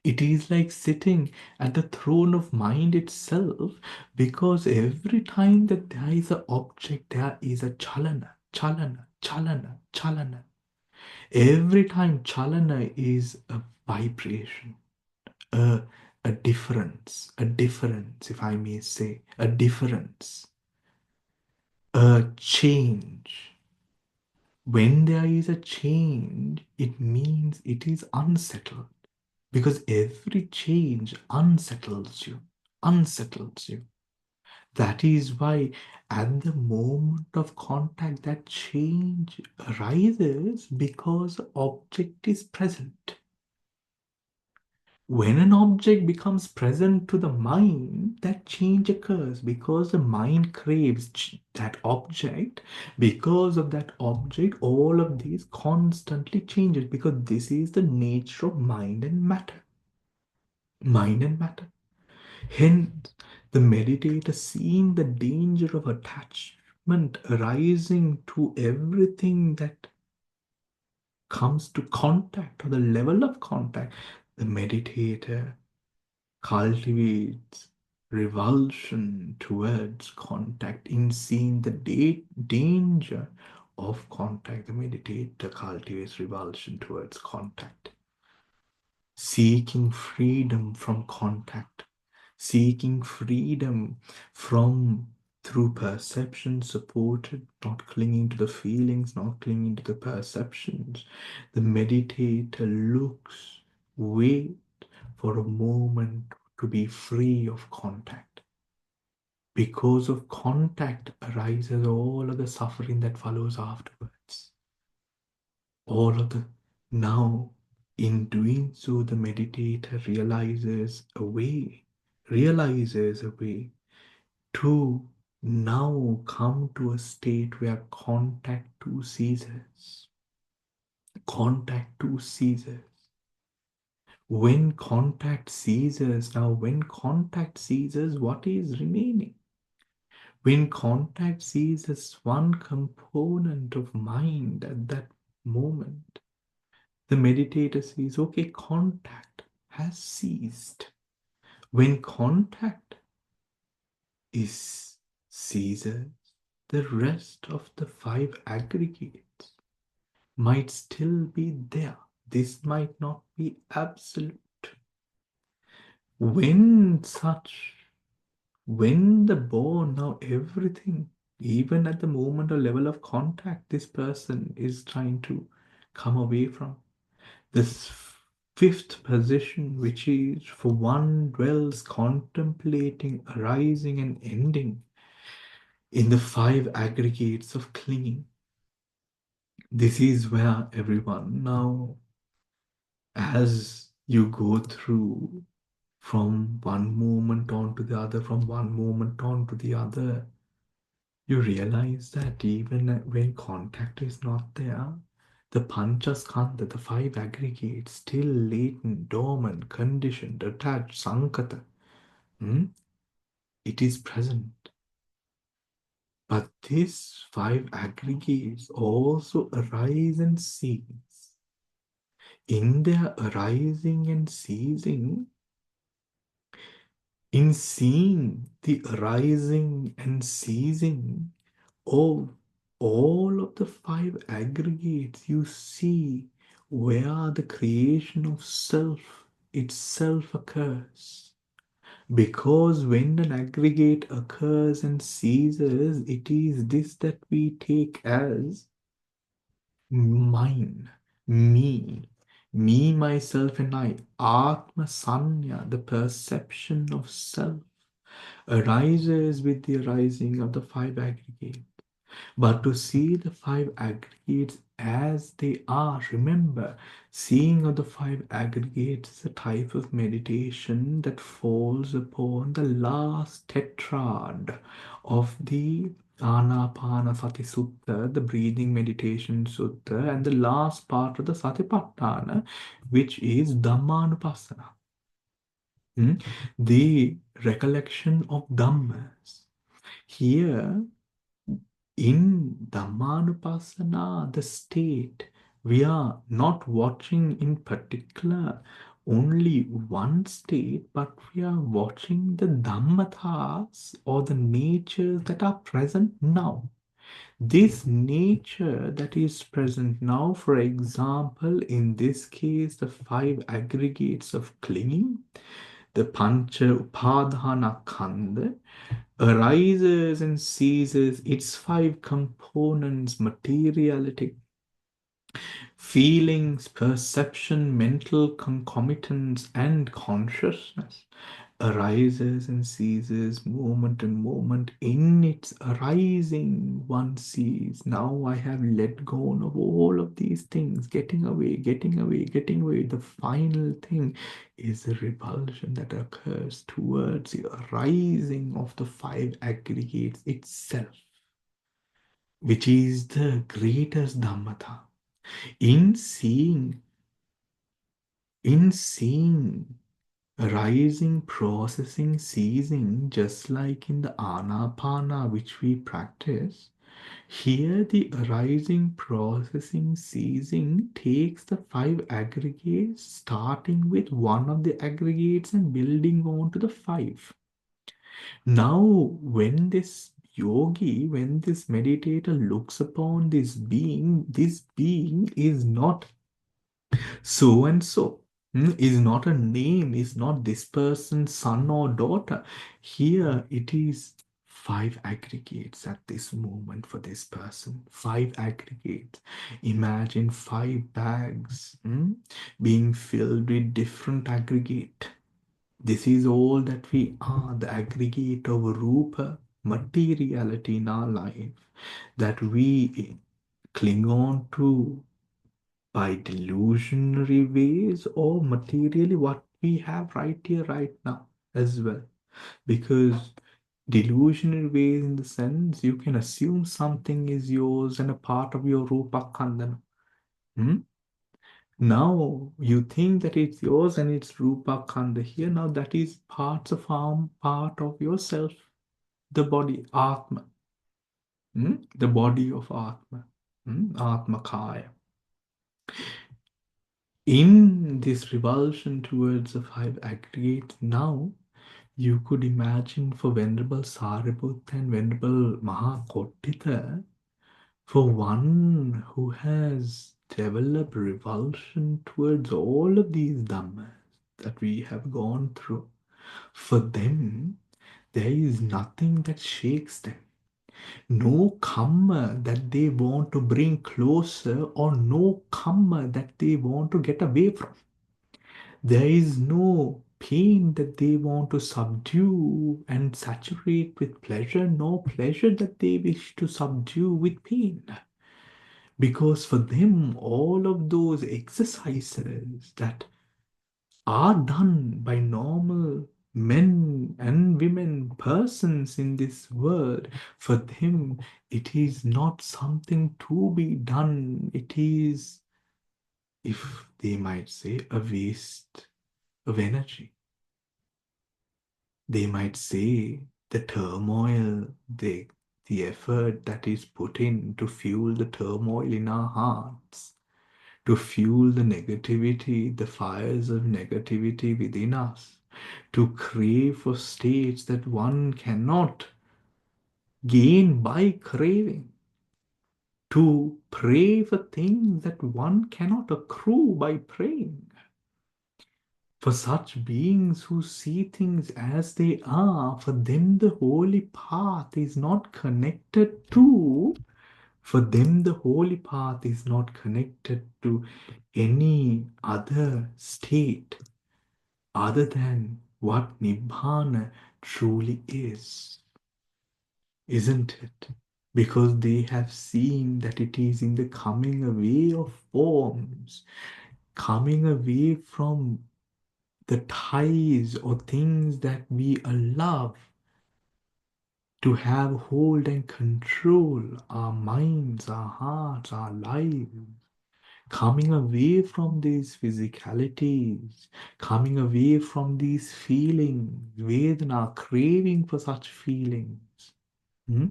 it is like sitting at the throne of mind itself because every time that there is an object, there is a chalana, chalana, chalana, chalana. Every time chalana is a vibration, a, a difference, if I may say, a difference, a change. When there is a change, it means it is unsettled because every change unsettles you. That is why at the moment of contact, that change arises because the object is present. When an object becomes present to the mind, that change occurs because the mind craves that object. Because of that object, all of these constantly changes because this is the nature of mind and matter. Mind and matter. Hence, the meditator seeing the danger of attachment arising to everything that comes to contact or the level of contact, the meditator cultivates revulsion towards contact in seeing the danger of contact. The meditator cultivates revulsion towards contact, seeking freedom from contact, seeking freedom from through perception supported, not clinging to the feelings, not clinging to the perceptions. The meditator looks, wait for a moment to be free of contact. Because of contact arises all of the suffering that follows afterwards. All of the now, in doing so, the meditator realizes a way to now come to a state where contact too ceases. Contact too ceases. When contact ceases, now when contact ceases, what is remaining? When contact ceases one component of mind at that moment, the meditator sees, okay, contact has ceased. When contact is ceases, the rest of the five aggregates might still be there. This might not be absolute. When the bone, now everything, even at the moment or level of contact, this person is trying to come away from. This fifth position, which is for one dwells contemplating arising and ending in the five aggregates of clinging. This is where everyone now, as you go through from one moment on to the other, from one moment on to the other, you realize that even when contact is not there, the panchaskandha, the five aggregates, still latent, dormant, conditioned, attached, sankata, it is present. But these five aggregates also arise and cease. In their arising and ceasing, in seeing the arising and ceasing of all of the five aggregates, you see where the creation of self itself occurs. Because when an aggregate occurs and ceases, it is this that we take as mine, me, myself, and I. Atma Sanya, the perception of self, arises with the arising of the five aggregates. But to see the five aggregates as they are, remember, seeing of the five aggregates is a type of meditation that falls upon the last tetrad of the Anapanasati Sutta, the breathing meditation sutta, and the last part of the Satipatthana, which is Dhammanupassana. The recollection of Dhammas. Here, in Dhammanupassana, the state, we are not watching in particular only one state, but we are watching the Dhammatas or the natures that are present now. This nature that is present now, for example, in this case, the five aggregates of clinging, the Pancha Upadhana Khanda, arises and ceases its five components: materiality, feelings, perception, mental concomitants, and consciousness. Arises and ceases moment and moment. In its arising, one sees, now I have let go of all of these things, getting away, getting away, getting away. The final thing is the revulsion that occurs towards the arising of the five aggregates itself, which is the greatest Dhammata. In seeing, in seeing arising, processing, ceasing, just like in the anapana which we practice, here the arising, processing, ceasing takes the five aggregates, starting with one of the aggregates and building on to the five. Now, when this yogi, when this meditator looks upon this being is not so and so. Is not a name, is not this person's son or daughter. Here it is five aggregates at this moment for this person. Five aggregates. Imagine five bags being filled with different aggregate. This is all that we are, the aggregate of rupa, materiality in our life that we cling on to by delusionary ways or materially what we have right here, right now as well. Because delusionary ways in the sense you can assume something is yours and a part of your rupa khandana. Hmm? Now you think that it's yours and it's rupa khanda here. Now that is parts of part of yourself, the body, atma, the body of atma, atma kaya. In this revulsion towards the five aggregates, now you could imagine for Venerable Sariputta and Venerable Mahakottita, for one who has developed revulsion towards all of these dhammas that we have gone through, for them, there is nothing that shakes them. No karma that they want to bring closer, or no karma that they want to get away from. There is no pain that they want to subdue and saturate with pleasure, no pleasure that they wish to subdue with pain. Because for them, all of those exercises that are done by normal men and women, persons in this world, for them, it is not something to be done. It is, if they might say, a waste of energy. They might say the turmoil, the effort that is put in to fuel the turmoil in our hearts, to fuel the negativity, the fires of negativity within us, to crave for states that one cannot gain by craving, to pray for things that one cannot accrue by praying. For such beings who see things as they are, for them the holy path is not connected to, for them the holy path is not connected to any other state other than what Nibbana truly is, isn't it? Because they have seen that it is in the coming away of forms, coming away from the ties or things that we allow to have hold and control our minds, our hearts, our lives, coming away from these physicalities, coming away from these feelings, Vedana, craving for such feelings, hmm?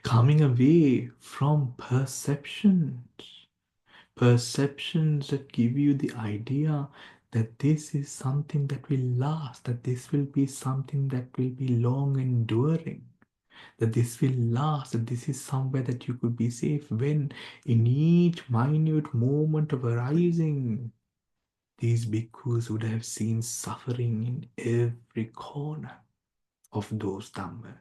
Coming away from perceptions that give you the idea that this is something that will last, that this will be something that will be long enduring, that this will last, that this is somewhere that you could be safe, when in each minute moment of arising, these bhikkhus would have seen suffering in every corner of those dhammas.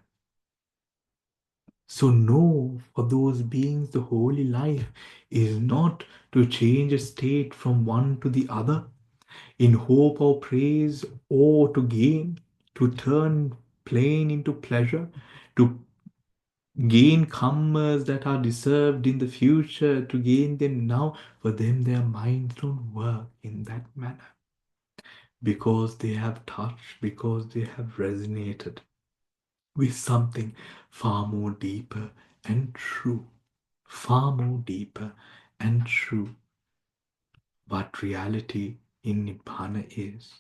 So, no, for those beings, the holy life is not to change a state from one to the other in hope or praise or to gain, to turn pain into pleasure, to gain karmas that are deserved in the future, to gain them now. For them, their minds don't work in that manner because they have touched, because they have resonated with something far more deeper and true, far more deeper and true, what reality in Nibbana is.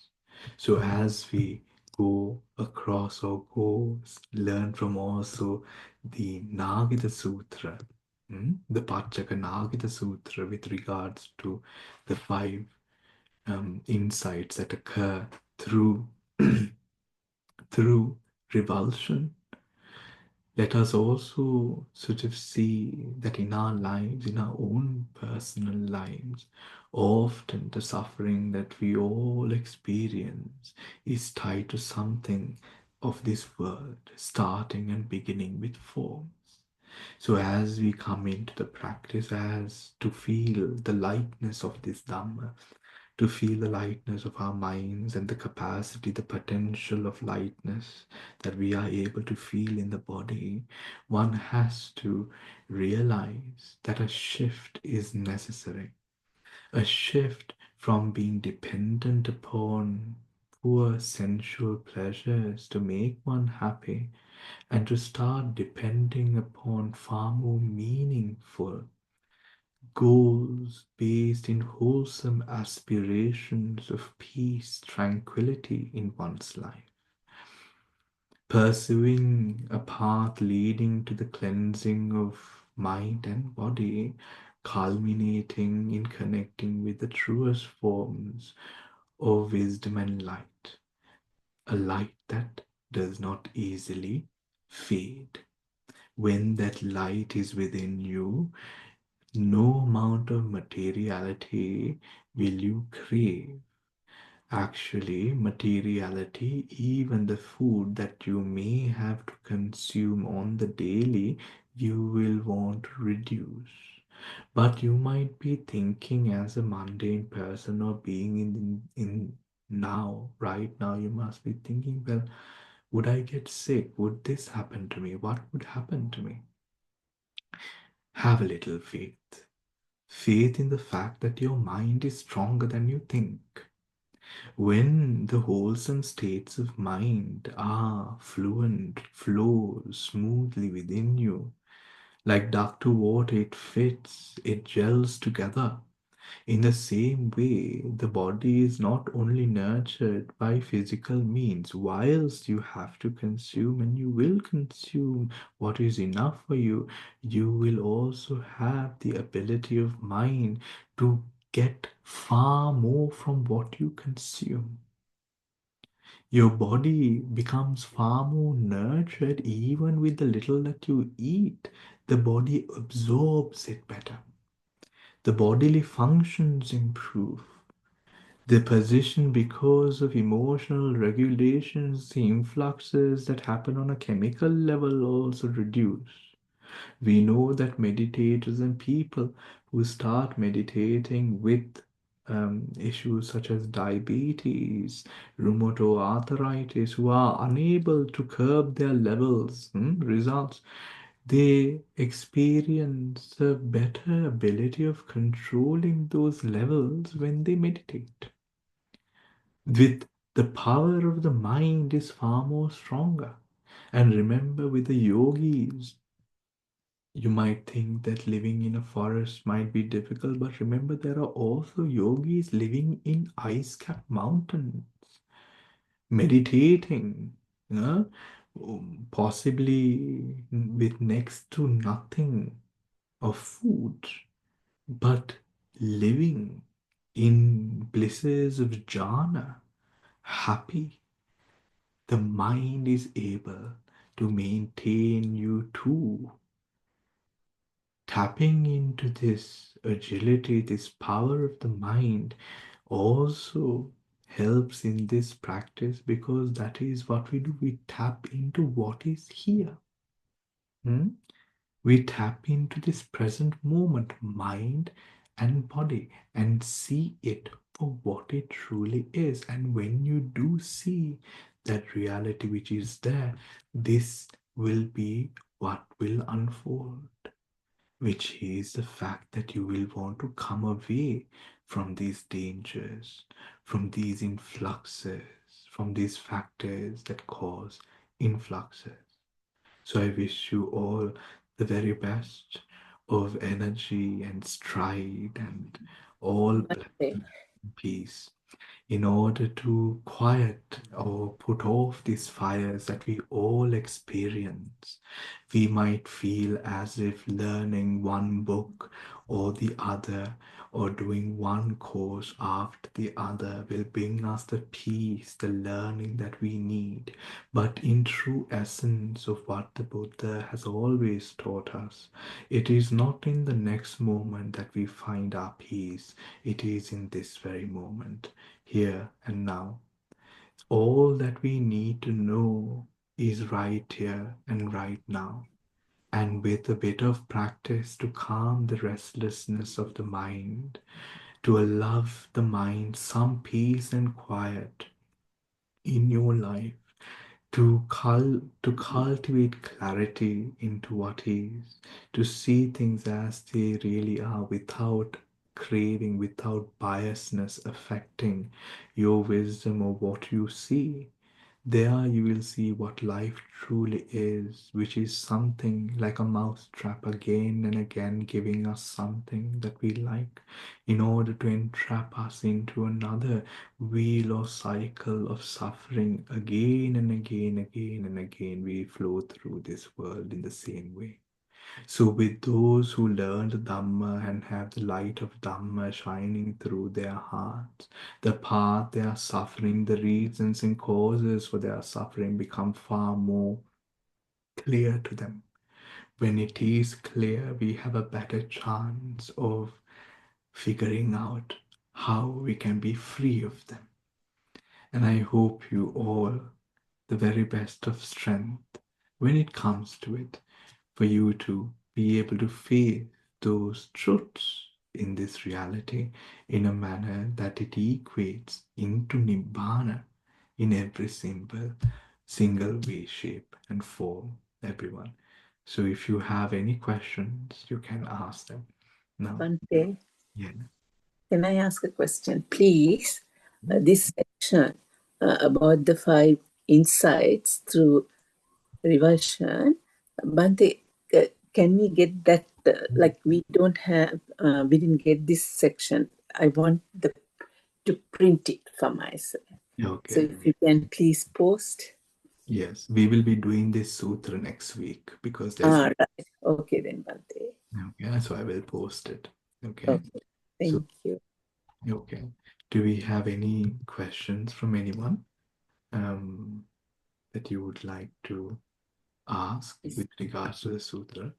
So as we go across or go learn from also the Nagita Sutra, the Pachaka Nagita Sutra with regards to the five insights that occur through through revulsion, Let us also sort of see that in our lives, in our own personal lives, often the suffering that we all experience is tied to something of this world, starting and beginning with forms. So as we come into the practice, as to feel the lightness of this Dhamma, to feel the lightness of our minds and the capacity, the potential of lightness that we are able to feel in the body, one has to realize that a shift is necessary. A shift from being dependent upon poor sensual pleasures to make one happy and to start depending upon far more meaningful goals based in wholesome aspirations of peace, tranquility in one's life. Pursuing a path leading to the cleansing of mind and body, culminating in connecting with the truest forms of wisdom and light, a light that does not easily fade. When that light is within you, no amount of materiality will you crave. Actually, materiality, even the food that you may have to consume on the daily, you will want to reduce. But you might be thinking as a mundane person or being in now, right now, you must be thinking, well, would I get sick? Would this happen to me? What would happen to me? Have a little faith. Faith in the fact that your mind is stronger than you think. When the wholesome states of mind are fluent, flows smoothly within you, like duck to water, it fits, it gels together. In the same way, the body is not only nurtured by physical means, whilst you have to consume and you will consume what is enough for you, you will also have the ability of mind to get far more from what you consume. Your body becomes far more nurtured even with the little that you eat. The body absorbs it better. The bodily functions improve. The position, because of emotional regulations, the influxes that happen on a chemical level also reduce. We know that meditators and people who start meditating with issues such as diabetes, rheumatoid arthritis, who are unable to curb their levels, results, they experience a better ability of controlling those levels when they meditate. With the power of the mind is far more stronger. And remember, with the yogis, you might think that living in a forest might be difficult, but remember, there are also yogis living in ice-capped mountains, meditating, you know, possibly with next to nothing of food, but living in blisses of jhana, happy. The mind is able to maintain you too. Tapping into this agility, this power of the mind also helps in this practice, because that is what we do. We tap into what is here. Hmm? We tap into this present moment, mind and body, and see it for what it truly is. And when you do see that reality which is there, this will be what will unfold, which is the fact that you will want to come away from these dangers, from these influxes, from these factors that cause influxes. So I wish you all the very best of energy and stride and all Namaste. peace, in order to quiet or put off these fires that we all experience. We might feel as if learning one book or the other, or doing one course after the other will bring us the peace, the learning that we need. But in true essence of what the Buddha has always taught us, it is not in the next moment that we find our peace. It is in this very moment, here and now. All that we need to know is right here and right now. And with a bit of practice to calm the restlessness of the mind, to allow the mind some peace and quiet in your life, to cultivate clarity into what is, to see things as they really are without craving, without biasness affecting your wisdom or what you see. There you will see what life truly is, which is something like a mousetrap again and again, giving us something that we like in order to entrap us into another wheel or cycle of suffering. Again and again, again and again, we flow through this world in the same way. So, with those who learn the Dhamma and have the light of Dhamma shining through their hearts, the path they are suffering, the reasons and causes for their suffering become far more clear to them. When it is clear, we have a better chance of figuring out how we can be free of them. And I hope you all the very best of strength when it comes to it, for you to be able to feel those truths in this reality in a manner that it equates into Nibbana in every single way, shape, and form, everyone. So if you have any questions, you can ask them now. Bante, Yeah. can I ask a question, please? This section about the 5 insights through revulsion, Bante, can we get that? Like we don't have, we didn't get this section. I want to print it for myself. So Okay. if you can please post. Yes, we will be doing this sutra next week because there's Right. Okay then, Bante. okay, so I will post it. Okay. Okay. So Thank you. okay. Do we have any questions from anyone that you would like to ask This, with regards to the sutra?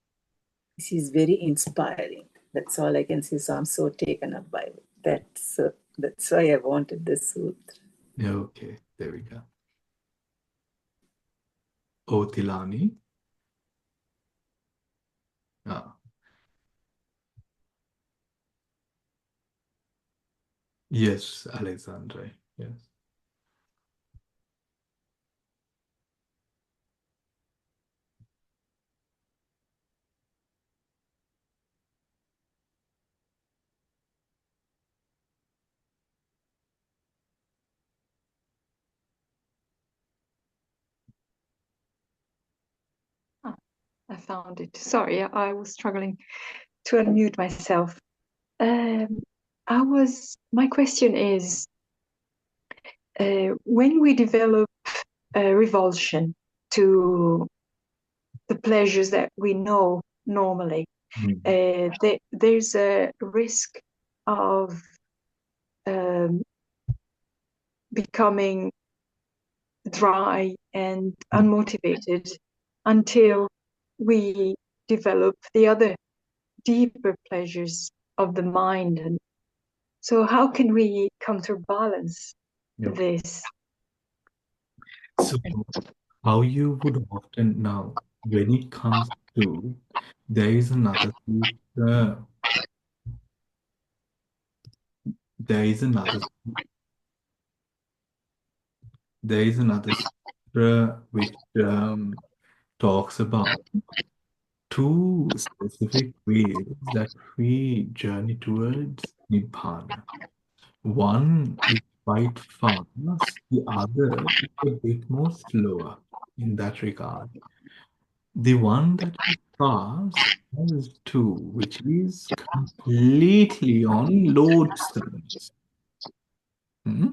this is very inspiring. That's all I can say. So I'm so taken up by it. That's why I wanted the sutra. Okay, there we go. Oh, Tilani. Ah, yes, Alexandre. Yes. I found it. Sorry, I was struggling to unmute myself. My question is, when we develop revulsion to the pleasures that we know normally, Mm. there's a risk of um, becoming dry and unmotivated until we develop the other deeper pleasures of the mind. And so how can we counterbalance Okay. this? So, how you would often now, when it comes to, there is another sutra, there is another, there is another sutra which talks about two specific ways that we journey towards Nibbana. One is quite fast, the other is a bit more slower in that regard. The one that is fast has two, which is completely on load studies. Hmm?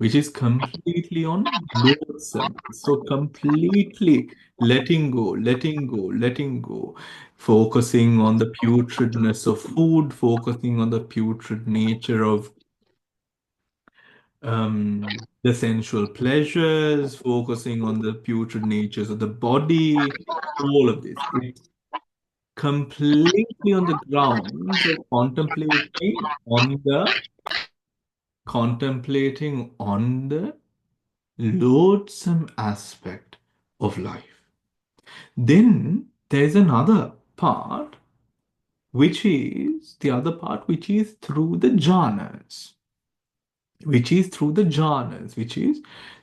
which is completely on loathsome. So completely letting go, letting go, letting go, focusing on the putridness of food, focusing on the putrid nature of the sensual pleasures, focusing on the putrid natures of the body, all of this. It's completely on the grounds of contemplating on the loathsome aspect of life. Then there's another part, which is the other part, which is through the jhanas, which is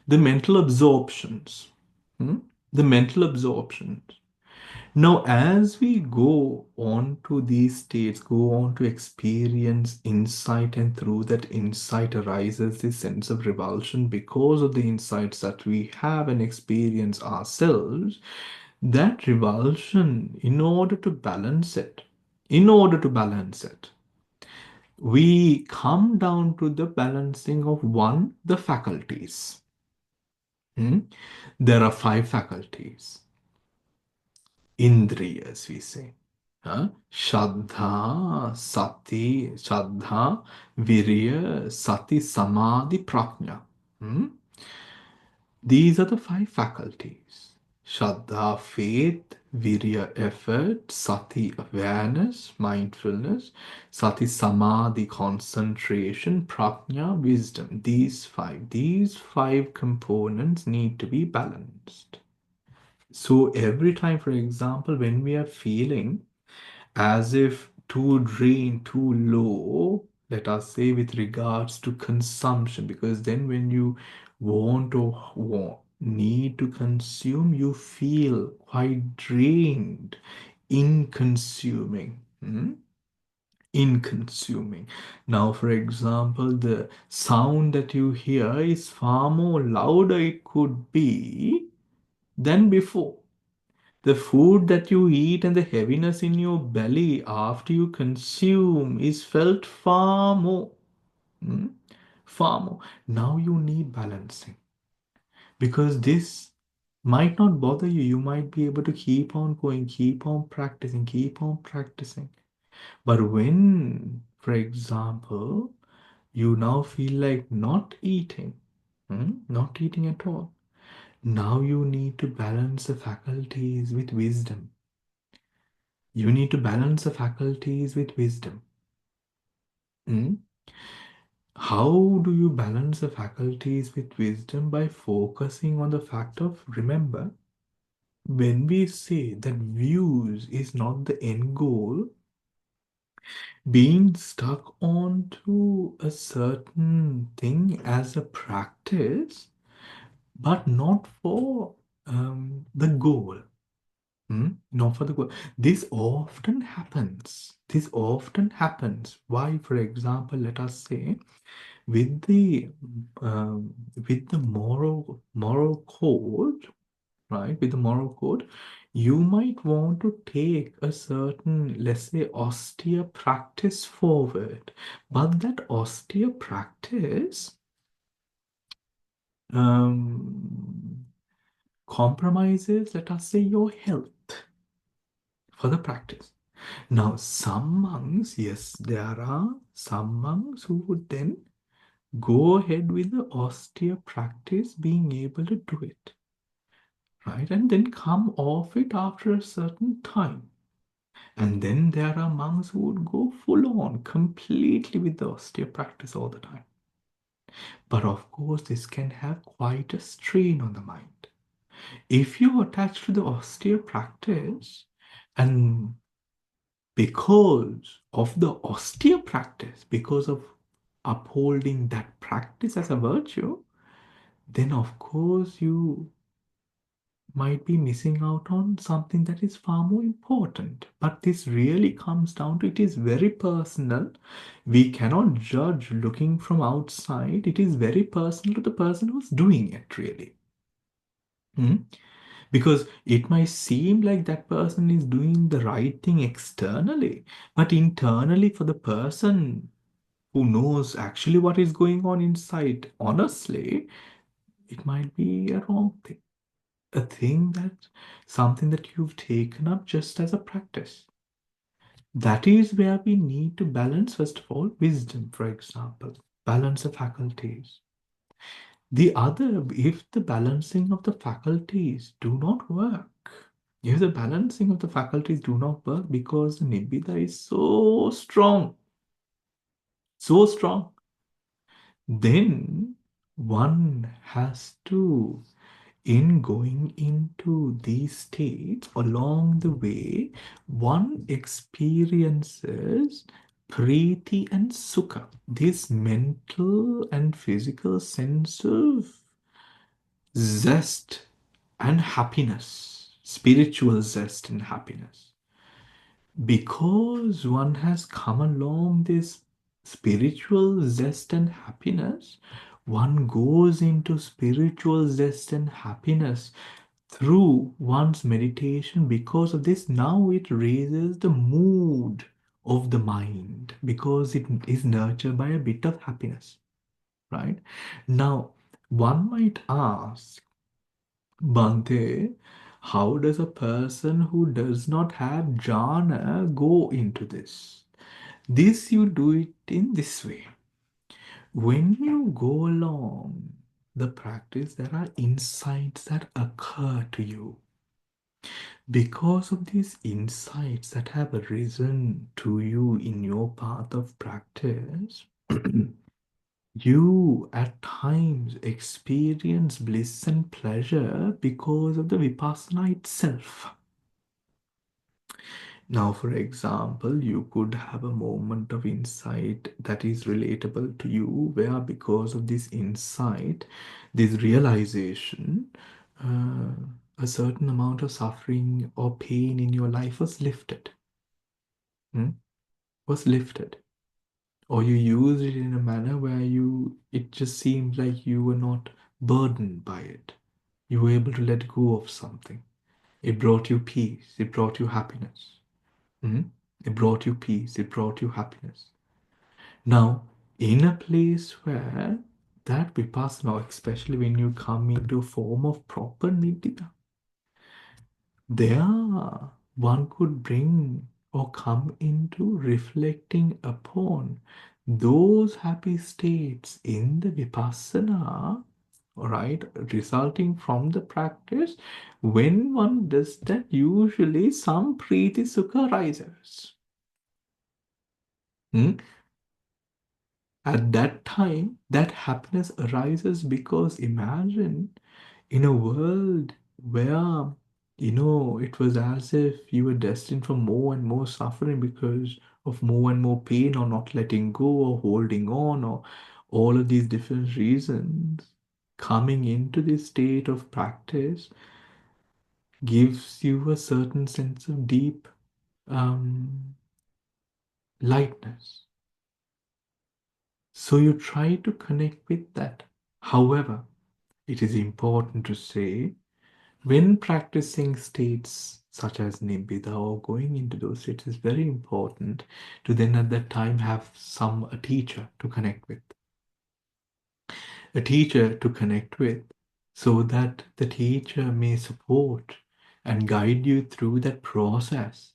the mental absorptions. Hmm? The mental absorptions. Now, as we go on to these states, go on to experience insight, and through that insight arises this sense of revulsion because of the insights that we have and experience ourselves, that revulsion, in order to balance it, we come down to the balancing of one, the faculties. Hmm? There are five faculties. Indriyas, we say. Shraddha, Virya, Sati, Samadhi, Prajna. Hmm? These are the five faculties. Shraddha, faith, Virya, effort, Sati, awareness, mindfulness, Sati, Samadhi, concentration, Prajna, wisdom. These five components need to be balanced. So every time, for example, when we are feeling as if too drained, too low, let us say with regards to consumption, because then when you need to consume, you feel quite drained in consuming. In consuming. Now, for example, the sound that you hear is far more louder it could be than before. The food that you eat and the heaviness in your belly after you consume is felt far more. Hmm? Far more. Now you need balancing because this might not bother you. You might be able to keep on going, keep on practicing, keep on practicing. But when, for example, you now feel like not eating, not eating at all, now you need to balance the faculties with wisdom. You need to balance the faculties with wisdom. Mm? How do you balance the faculties with wisdom? By focusing on the fact of, remember, when we say that views is not the end goal, being stuck on to a certain thing as a practice, but not for the goal. Not for the goal. This often happens. This often happens. Why, for example, let us say with the moral code, right? With the moral code, you might want to take a certain, let's say, austere practice forward, but that austere practice um, compromises, let us say, your health for the practice. Now, some monks, yes, there are some monks who would then go ahead with the austere practice, being able to do it, right? And then come off it after a certain time. And then there are monks who would go full on, completely with the austere practice all the time. But of course, this can have quite a strain on the mind. If you attach to the austere practice and because of the austere practice, because of upholding that practice as a virtue, then of course you might be missing out on something that is far more important. But this really comes down to, it is very personal. We cannot judge looking from outside. It is very personal to the person who's doing it, really. Hmm? Because it might seem like that person is doing the right thing externally, but internally for the person, who knows actually what is going on inside, honestly, it might be a wrong thing. A thing that, something that you've taken up just as a practice. That is where we need to balance, first of all, wisdom, for example, balance the faculties. The other, if the balancing of the faculties do not work, if the balancing of the faculties do not work because the nibbida is so strong, then one has to, in going into these states, along the way, one experiences priti and sukha, this mental and physical sense of zest and happiness, spiritual zest and happiness. Because one has come along this spiritual zest and happiness, one goes into spiritual zest and happiness through one's meditation. Because of this, now it raises the mood of the mind because it is nurtured by a bit of happiness, right? Now, one might ask, Bante, how does a person who does not have jhana go into this? This you do it in this way. When you go along the practice, there are insights that occur to you. Because of these insights that have arisen to you in your path of practice, you at times experience bliss and pleasure because of the vipassana itself. Now, for example, you could have a moment of insight that is relatable to you, where because of this insight, this realization, uh, a certain amount of suffering or pain in your life was lifted. Was lifted. Or you used it in a manner where it just seemed like you were not burdened by it. You were able to let go of something. It brought you peace. It brought you happiness. It brought you peace. It brought you happiness. Now, in a place where that vipassana, especially when you come into a form of proper nidya, there one could bring or come into reflecting upon those happy states in the vipassana, right, resulting from the practice. When one does that, usually some priti sukha arises. At that time, that happiness arises because imagine in a world where, it was as if you were destined for more and more suffering because of more and more pain or not letting go or holding on or all of these different reasons. Coming into this state of practice gives you a certain sense of deep lightness. So you try to connect with that. However, it is important to say, when practicing states such as Nibbida or going into those states, it's very important to then at that time have a teacher to connect with. A teacher to connect with so that the teacher may support and guide you through that process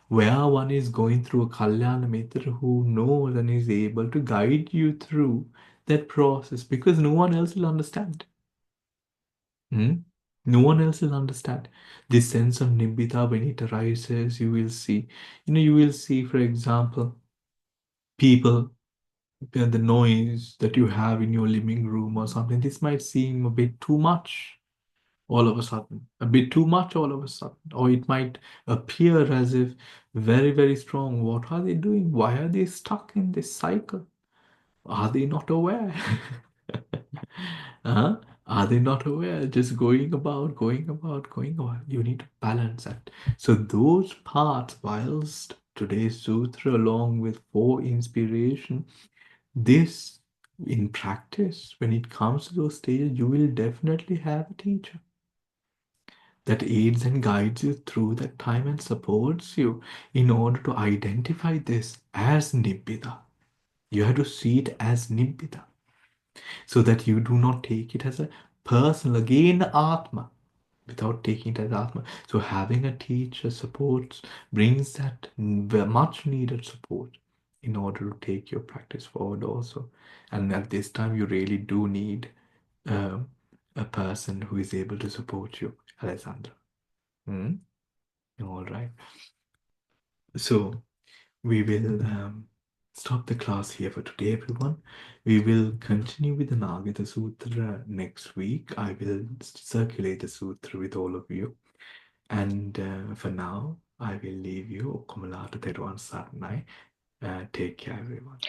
where one is going through a Kalyana Mitra who knows and is able to guide you through that process because no one else will understand. No one else will understand. This sense of nibbida, when it arises, you will see. You will see, for example, people, the noise that you have in your living room or something. This might seem a bit too much all of a sudden, a bit too much all of a sudden, or it might appear as if very, very strong. What are they doing? Why are they stuck in this cycle? Are they not aware? Huh? Are they not aware? Just going about, going about, going about. You need to balance that. So those parts, whilst today's sutra, along with four inspiration, this in practice, when it comes to those stages, you will definitely have a teacher that aids and guides you through that time and supports you in order to identify this as nibbida. You have to see it as nibbida, so that you do not take it as a personal, again, Atma, without taking it as Atma. So having a teacher supports, brings that much needed support in order to take your practice forward also. And at this time, you really do need um, a person who is able to support you, Alessandra. All right. So we will stop the class here for today, everyone. We will continue with the Nagata Sutra next week. I will circulate the sutra with all of you. And for now, I will leave you. Komala Teruan Sarnai. Take care, everyone.